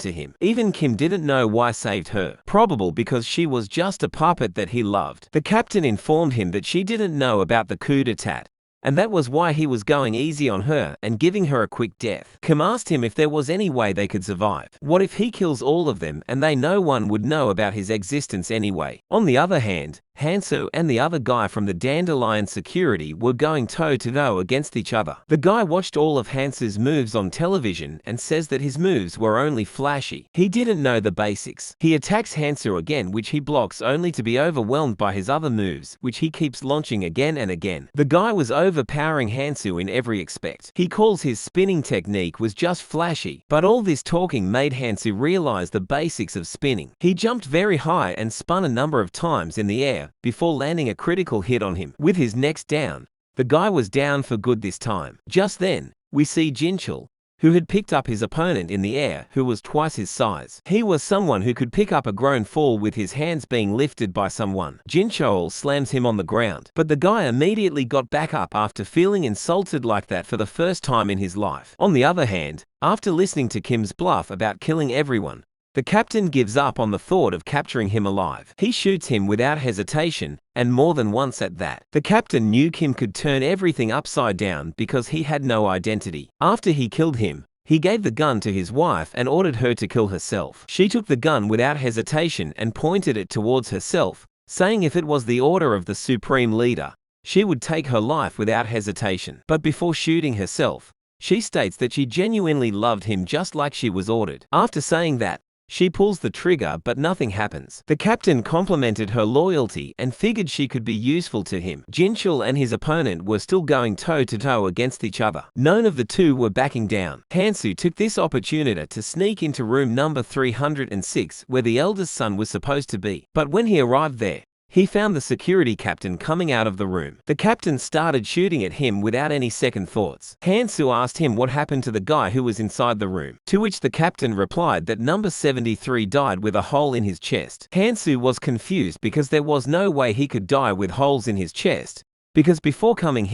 to him. Even Kim didn't know why saved her, probably because she was just a puppet that he loved. The captain informed him that she didn't know about the coup d'etat, and that was why he was going easy on her and giving her a quick death. Kim asked him if there was any way they could survive. What if he kills all of them and no one would know about his existence anyway? On the other hand, Hansu and the other guy from the Dandelion security were going toe-to-toe against each other. The guy watched all of Hansu's moves on television and says that his moves were only flashy. He didn't know the basics. He attacks Hansu again, which he blocks, only to be overwhelmed by his other moves, which he keeps launching again and again. The guy was overpowering Hansu in every aspect. He calls his spinning technique was just flashy, but all this talking made Hansu realize the basics of spinning. He jumped very high and spun a number of times in the air before landing a critical hit on him. With his next down, the guy was down for good this time. Just then, we see Jinchul, who had picked up his opponent in the air, who was twice his size. He was someone who could pick up a grown fall with his hands being lifted by someone. Jinchul slams him on the ground, but the guy immediately got back up after feeling insulted like that for the first time in his life. On the other hand, after listening to Kim's bluff about killing everyone, the captain gives up on the thought of capturing him alive. He shoots him without hesitation, and more than once at that. The captain knew Kim could turn everything upside down because he had no identity. After he killed him, he gave the gun to his wife and ordered her to kill herself. She took the gun without hesitation and pointed it towards herself, saying if it was the order of the supreme leader, she would take her life without hesitation. But before shooting herself, she states that she genuinely loved him just like she was ordered. After saying that, she pulls the trigger, but nothing happens. The captain complimented her loyalty and figured she could be useful to him. Jinchul and his opponent were still going toe-to-toe against each other. None of the two were backing down. Hansu took this opportunity to sneak into room number 306, where the eldest son was supposed to be. But when he arrived there, he found the security captain coming out of the room. The captain started shooting at him without any second thoughts. Hansu asked him what happened to the guy who was inside the room, to which the captain replied that number 73 died with a hole in his chest. Hansu was confused because there was no way he could die with holes in his chest, because before coming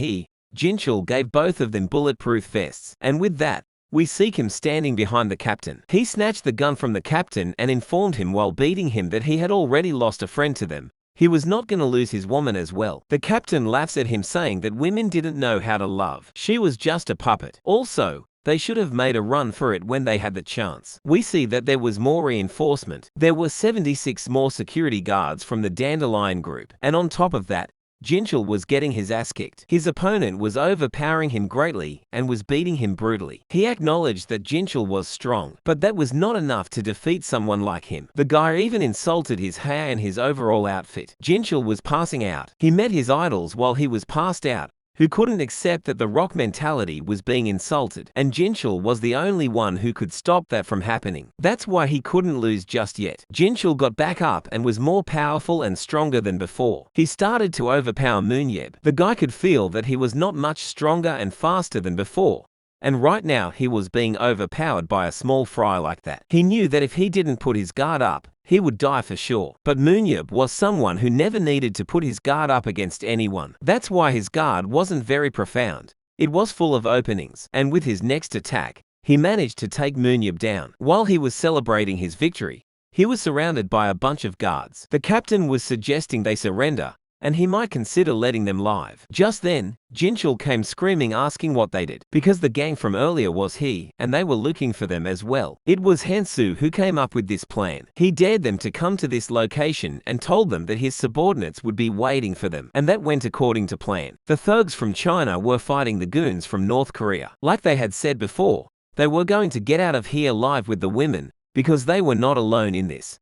Jinchul gave both of them bulletproof vests, and with that, we see him standing behind the captain. He snatched the gun from the captain and informed him while beating him that he had already lost a friend to them. He was not going to lose his woman as well. The captain laughs at him, saying that women didn't know how to love. She was just a puppet. Also, they should have made a run for it when they had the chance. We see that there was more reinforcement. There were 76 more security guards from the Dandelion group, and on top of that, Jinchul was getting his ass kicked. His opponent was overpowering him greatly and was beating him brutally. He acknowledged that Jinchul was strong, but that was not enough to defeat someone like him. The guy even insulted his hair and his overall outfit. Jinchul was passing out. He met his idols while he was passed out, who couldn't accept that the rock mentality was being insulted, and Jinchul was the only one who could stop that from happening. That's why he couldn't lose just yet. Jinchul got back up and was more powerful and stronger than before. He started to overpower Munyeb. The guy could feel that he was not much stronger and faster than before, and right now he was being overpowered by a small fry like that. He knew that if he didn't put his guard up, he would die for sure. But Munyeb was someone who never needed to put his guard up against anyone. That's why his guard wasn't very profound. It was full of openings, and with his next attack, he managed to take Munyeb down. While he was celebrating his victory, he was surrounded by a bunch of guards. The captain was suggesting they surrender, and he might consider letting them live. Just then, Jinchul came screaming, asking what they did, because the gang from earlier was he, and they were looking for them as well. It was Hansu who came up with this plan. He dared them to come to this location and told them that his subordinates would be waiting for them, and that went according to plan. The thugs from China were fighting the goons from North Korea. Like they had said before, they were going to get out of here alive with the women, because they were not alone in this.